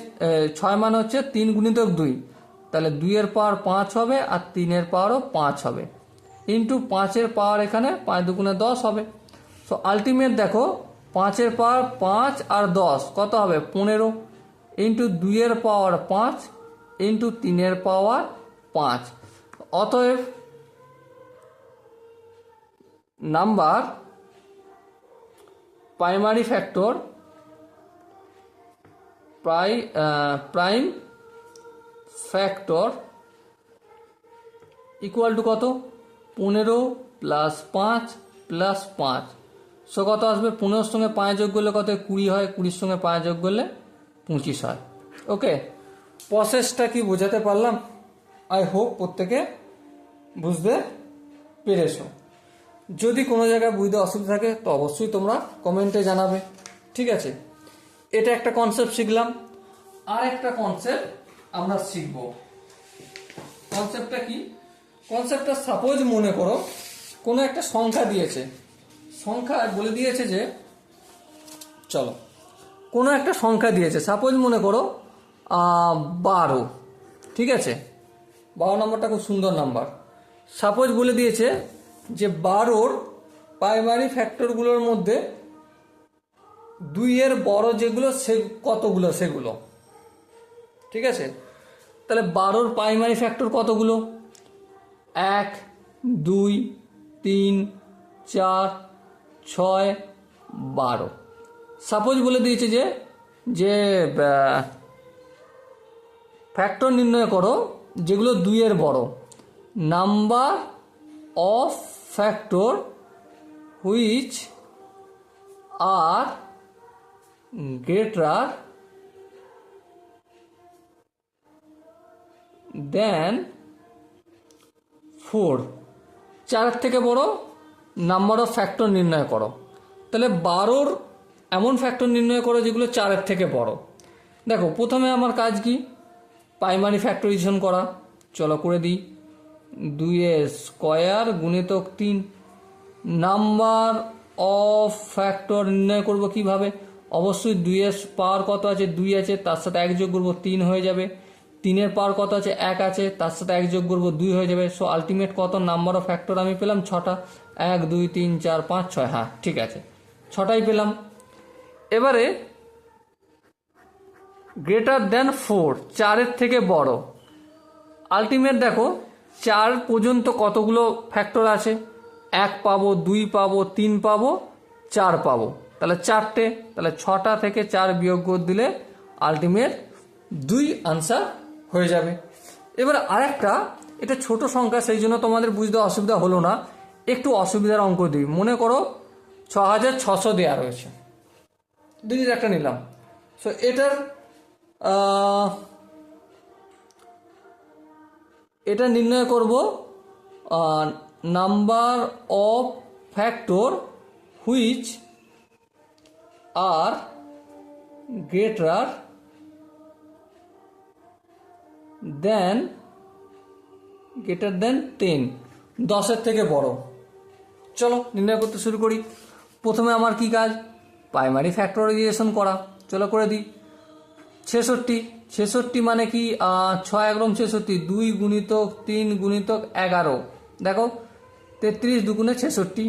6 মানে হচ্ছে 3 গুণিতক 2, তাহলে 2-এর পাওয়ার 5 হবে আর 3-এর পাওয়ারও 5 হবে, ইন্টু 5-এর পাওয়ার এখানে 5 দুগুণে 10 হবে। সো আলটিমেট দেখো 5-এর পাওয়ার 5 আর 10 কত হবে? 15, ইন্টু 2-এর পাওয়ার 5 ইন্টু 3-এর পাওয়ার 5। অতএব number primary factor prime factor equal two কত? 15 + 5 + 5। সো কত আসবে? 15-এর সঙ্গে 5 যোগ করলে কত? 20 হয়। 20-এর সঙ্গে 5 যোগ করলে 25 হয়। ওকে, প্রসেসটা কি বোঝাতে পারলাম? আই হোপ প্রত্যেকে বুঝতে পেরেছো। যদি কোনো জায়গায় বুঝতে অসুবিধা থাকে তো অবশ্যই তোমরা কমেন্টে জানাবে, ঠিক আছে? এটা একটা কনসেপ্ট শিখলাম। আর একটা কনসেপ্ট আমরা শিখব। কনসেপ্টটা কি? কনসেপ্টটা সাপোজ মনে করো কোনো একটা সংখ্যা দিয়েছে, সংখ্যা বলে দিয়েছে যে চলো কোনো একটা সংখ্যা দিয়েছে, সাপোজ মনে করো 12, ঠিক আছে? 12 নম্বরটা খুব সুন্দর নাম্বার। সাপোজ বলে দিয়েছে যে 12-র প্রাইমারি ফ্যাক্টরগুলোর মধ্যে 2-এর বড় যেগুলো সে কতগুলো সেগুলো, ঠিক আছে? তাহলে 12-র প্রাইমারি ফ্যাক্টর কতগুলো? 1, 2, 3, 4, 6, 12। সাপোজ বলে দিয়েছে যে ফ্যাক্টর নির্ণয় করো যেগুলো 2-এর বড়। Number of factor which are greater than 4, 4 থেকে বড় নাম্বার অফ ফ্যাক্টর নির্ণয় করো। তাহলে 12-র এমন ফ্যাক্টর নির্ণয় করো যেগুলো 4-এর থেকে বড়। দেখো প্রথমে আমার কাজ কি? প্রাইমারি ফ্যাক্টরাইজেশন করা। চলো করে দিই। 2 স্কোয়ার গুণিতক 3। নাম্বার অফ ফ্যাক্টর নির্ণয় করব কিভাবে? অবশ্যই 2-এর পাওয়ার কত আছে? 2 আছে, তার সাথে 1 যোগ করবো 3 হয়ে যাবে। 3-এর পাওয়ার কত আছে? 1 আছে, তার সাথে 1 যোগ করবো 2 হয়ে যাবে। সো আলটিমেট কত নাম্বার অফ ফ্যাক্টর আমি পেলাম? 6টা। 1, 2, 3, 4, 5, 6। হ্যাঁ ঠিক আছে, 6টাই পেলাম। এবারে গ্রেটার দেন 4, 4-এর থেকে বড়। আলটিমেট দেখো 4 পর্যন্ত কতগুলো ফ্যাক্টর আছে? 1 পাবো, 2 পাবো, 3 পাবো, 4 পাবো। তাহলে 4টে, তাহলে 6টা থেকে 4 বিয়োগ করে দিলে আলটিমেট 2 আনসার হয়ে যাবে। এবার আরেকটা, এটা ছোট সংখ্যা সেই জন্য তোমাদের বুঝতে অসুবিধা হলো না, একটু অসুবিধার অঙ্ক দিই। মনে করো 6600 দেওয়া রয়েছে, দুইটির একটা নিলাম। সো এটার এটা নির্ণয় করব number of factor which are greater than 10, 10-এর থেকে বড়। চলো নির্ণয় করতে শুরু করি। প্রথমে আমার কি কাজ, প্রাইমারি ফ্যাক্টরাইজেশন করা। চলো করে দিই। 66 মানে কি, 6 একরম 66, 2 গুণিতক 3 গুণিতক 11, দেখো 33 দুগুণে 66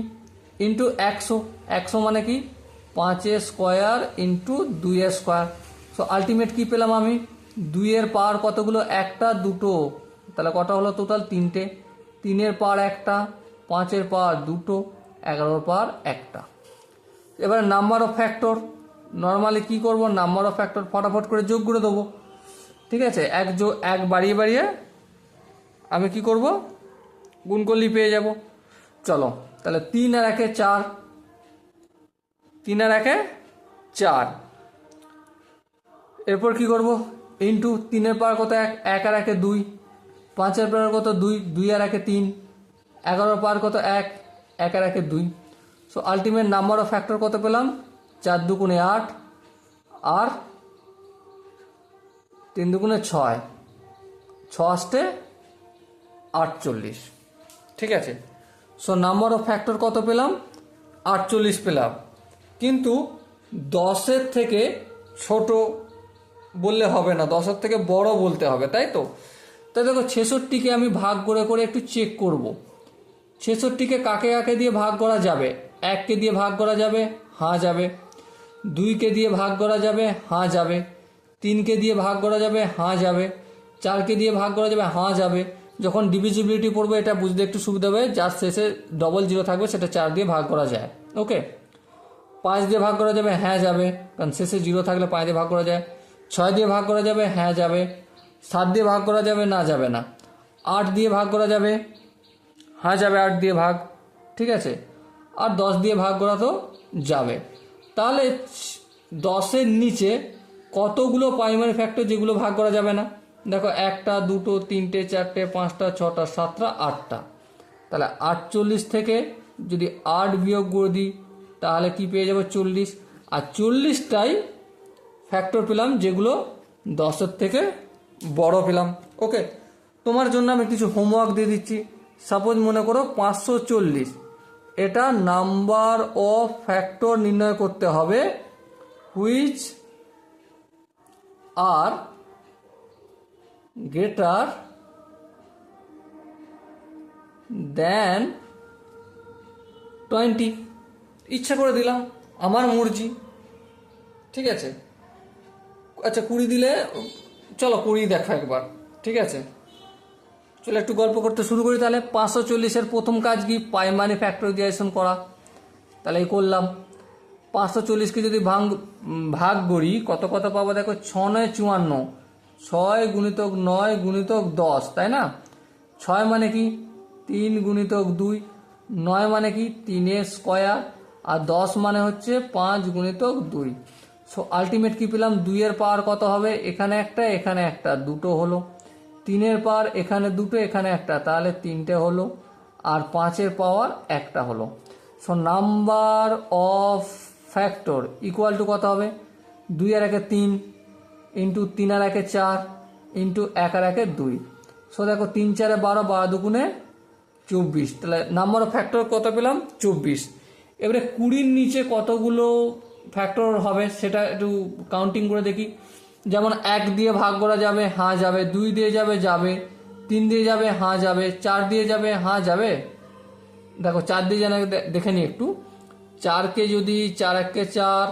ইন্টু 100, 100 মানে কি 5 square into 2 square. So ultimate কি পেলাম আমি, 2 এর পাওয়ার কতগুলো, একটা দুটো, তাহলে কটা হলো টোটাল 3টে, 3 এর পাওয়ার একটা, 5 এর পাওয়ার দুটো, 11 এর পাওয়ার একটা। এবারে নাম্বার অফ ফ্যাক্টর, নর্মালি কি করব, নাম্বার অফ ফ্যাক্টর ফটাফট করে যোগ করে দেবো। ঠিক আছে, এক বাড়িয়ে বাড়িয়ে আমি কি করব, গুণ করলেই পেয়ে যাব। চলো তাহলে 3 আর 1 4, 3 আর 1 4, এরপর কি করব, ইন্টু 3 এর পাওয়ার কত 1, 1 আর 1 2, 5 এর পাওয়ার কত 2, 2 আর 1 3, 11 এর পাওয়ার কত 1, 1 আর 1 2। So ultimate number of factor কত পেলাম, 4 দুগুণে 8 আর 3 দুগুণে 6, 6 আসতে 48। ঠিক আছে, সো নাম্বার অফ ফ্যাক্টর কত পেলাম, 48 পেলাম। কিন্তু 10-এর থেকে ছোট বললে হবে না, 10-এর থেকে বড় বলতে হবে, তাই তো। তাই দেখো 66কে আমি ভাগ করে করে একটু চেক করব। 66কে কাকে কাকে দিয়ে ভাগ করা যাবে, 1কে দিয়ে ভাগ করা যাবে, হ্যাঁ যাবে। 2কে দিয়ে ভাগ করা যাবে, হ্যাঁ যাবে। 3কে দিয়ে ভাগ করা যাবে, হ্যাঁ যাবে। 4কে দিয়ে ভাগ করা যাবে, হ্যাঁ যাবে। যখন ডিভিজিবিলিটি পড়বে এটা বুঝতে একটু সুবিধা হবে, যার শেষে ডবল জিরো থাকবে সেটা 4 দিয়ে ভাগ করা যায়। ওকে, 5 দিয়ে ভাগ করা যাবে, হ্যাঁ যাবে, কারণ শেষে জিরো থাকলে 5 দিয়ে ভাগ করা যায়। 6 দিয়ে ভাগ করা যাবে, হ্যাঁ যাবে। 7 দিয়ে ভাগ করা যাবে, না যাবে না। 8 দিয়ে ভাগ করা যাবে, হ্যাঁ যাবে 8 দিয়ে ভাগ। ঠিক আছে, আর 10 দিয়ে ভাগ করা তো যাবে। তাহলে 10-এর নিচে কতগুলো প্রাইমারি ফ্যাক্টর যেগুলো ভাগ করা যাবে না, দেখো 1টা 2টো 3টে 4টে 5টা 6টা 7টা 8টা। তাহলে 48 থেকে যদি 8 বিয়োগ করে দিই তাহলে কি পেয়ে যাবো, 40। আর 40টাই ফ্যাক্টর পেলাম যেগুলো 10-এর থেকে বড় পেলাম। ওকে, তোমার জন্য আমি কিছু হোমওয়ার্ক দিয়ে দিচ্ছি। সাপোজ মনে করো 540, এটা নাম্বার অফ ফ্যাক্টর নির্ণয় করতে হবে হুইচ আর গ্রেটার দেন 20। ইচ্ছা করে দিলাম, আমার মর্জি। ঠিক আছে, আচ্ছা 20 দিলে, চলো 20 দেখো একবার। ঠিক আছে, চলো একটু গল্প করতে শুরু করি। তাহলে 540-এর প্রথম কাজ কি, প্রাইমারি ফ্যাক্টরাইজেশন করা। তাহলে এই করলাম। 540কে যদি ভাগ করি কত কত পাবো, দেখো 6 9 54, 6 গুণিতক 9 গুণিতক 10, তাই না। 6 মানে কি 3 গুণিতক 2, 9 মানে কি 3 স্কোয়ার, আর 10 মানে হচ্ছে 5 গুণিতক 2। সো আলটিমেট কি পেলাম, 2 এর পাওয়ার কত হবে, এখানে একটা এখানে একটা, দুটো হলো। 3 এর পাওয়ার এখানে দুটো এখানে একটা, তাহলে 3টে হলো। আর 5 এর পাওয়ার একটা হলো। So number of factor equal two কত হবে, 2 আর 1 3 ইন্টু 3 আর 1 4 ইন্টু 1 আর 1 2। সো দেখো 3 4 12, 12 দুগুণে 24। তাহলে নাম্বার অফ ফ্যাক্টর কত পেলাম, 24। এবারে 20-র নিচে কতগুলো ফ্যাক্টর হবে সেটা একটু কাউন্টিং করে দেখি। যেমন 1 দিয়ে ভাগ করা যাবে, হ্যাঁ যাবে। 2 দিয়ে যাবে, যাবে। 3 দিয়ে যাবে, হ্যাঁ যাবে। 4 দিয়ে যাবে, হ্যাঁ যাবে। দেখো 4 দিয়ে জানা দেখে নি একটু। 4কে যদি 4 1 4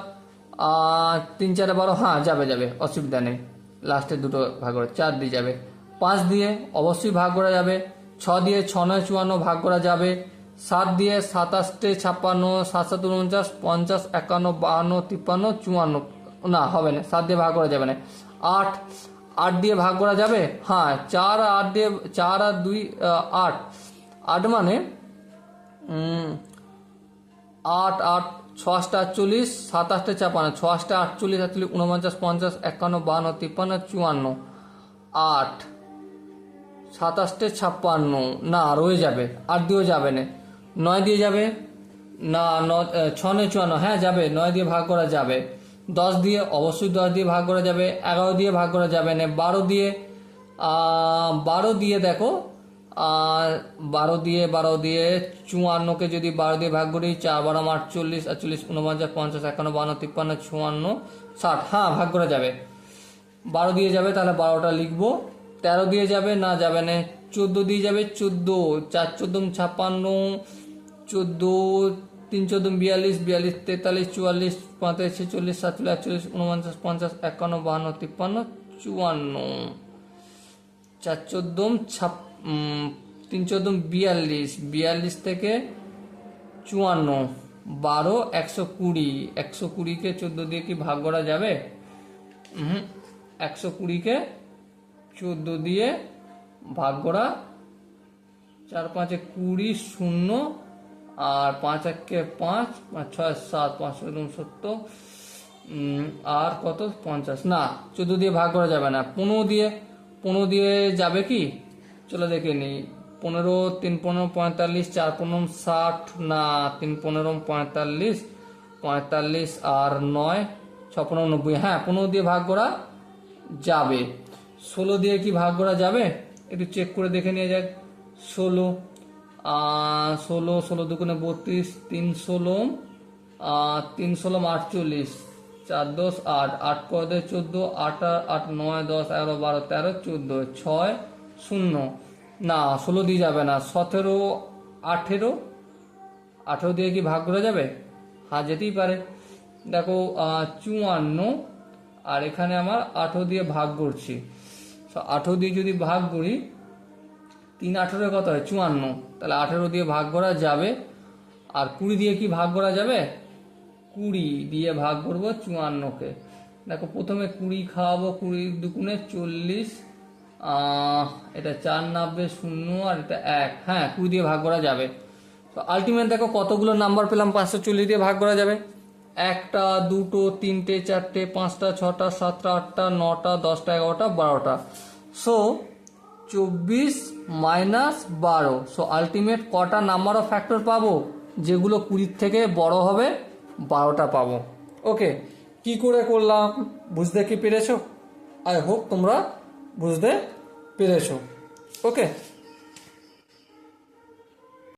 3 4 12, হ্যাঁ যাবে যাবে, অসুবিধা নেই। লাস্টের দুটো ভাগ করে 4 দিয়ে যাবে। 5 দিয়ে অবশ্যই ভাগ করা যাবে। 6 দিয়ে 6 9 54 ভাগ করা যাবে। 7 দিয়ে 27 56, 7 7 49, 50 51 52 53 54, না হবে না, 7 দিয়ে ভাগ করা যাবে না। 8 দিয়ে ভাগ করা যাবে, হ্যাঁ। 4 আর 8 দিয়ে, 4 আর 2 8, 8 মানে 8 8 6 48, 7 8 56, 6 8 48 48 49 50 51 52 53 54, 8 27 56, না রয়ে যাবে, 8 দিয়েও যাবে না, 9 দিয়ে যাবে না, 6 9 54, হ্যাঁ যাবে, 9 দিয়ে ভাগ করা যাবে, 10 দিয়ে অবশ্যই 10 দিয়ে ভাগ করা যাবে, 11 দিয়ে ভাগ করা যাবে না, 12 দিয়ে 12 দিয়ে দেখো 12 দিয়ে 54কে যদি 12 দিয়ে ভাগ করি, 4 12 48, 48 49 50 51 52 53 54 60, হ্যাঁ ভাগ করা যাবে, 12 দিয়ে যাবে, তাহলে 12টা লিখবো। 13 দিয়ে যাবে না, যাবে না, 14 দিয়ে যাবে, 14 4 14 56, 14 3 14 42 42 43 44 45 46 47 48 49 50 51 52 53 54, 4 14 3 14 42 42 থেকে 54, 12 120, 120কে 14 দিয়ে কি ভাগ করা যাবে? 120কে 14 দিয়ে ভাগ করা, 4 5 20 0, আর 5 1 5, 5 6 7, 5 7 70, আর কত 50, না 14 দিয়ে ভাগ করা যাবে না। 15 দিয়ে যাবে কি, চলো দেখে নিই। 15 3 15 45, 4 15 60, না 3 15 45, 45 আর 9 6 15 90, হ্যাঁ 15 দিয়ে ভাগ করা যাবে। 16 দিয়ে কি ভাগ করা যাবে, একটু চেক করে দেখে নিয়ে যাক। 16 16 দুগুণে 32, 3 16 3 16 48, 4 10 8, 8 পদে 14, 8 8 9 10 11 12 13 14, 6 0, না 16 দিয়ে যাবে না। 17 18, 18 দিয়ে কি ভাগ করা যাবে, হ্যাঁ যেতেই পারে। দেখো 54, আর এখানে আমার 18 দিয়ে ভাগ করছি, 18 দিয়ে যদি ভাগ করি, 3 18 কত হয় 54, তাহলে 18 দিয়ে ভাগ করা যাবে। আর 20 দিয়ে কি ভাগ করা যাবে, 20 দিয়ে ভাগ করবো 54কে। দেখো প্রথমে 20 খাওয়াবো, 20 দুগুণে 40, এটা 4 90 0, আর এটা 1, হ্যাঁ 20 দিয়ে ভাগ করা যাবে। তো আলটিমেট দেখো কতগুলো নাম্বার পেলাম, 540 দিয়ে ভাগ করা যাবে। 1টা 2টো 3টে 4টে 5টা 6টা 7টা 8টা 9টা 10টা 11টা 12টা, সো 24 মাইনাস 12, সো আলটিমেট কটা নাম্বার অফ ফ্যাক্টর পাবো, যেগুলো 20 থেকে বড় হবে 12টা পাবো। ওকে, কি করে করলাম বুঝতে কি পেরেছো? আই হোপ তোমরা বুঝতে পেরেছো। ওকে।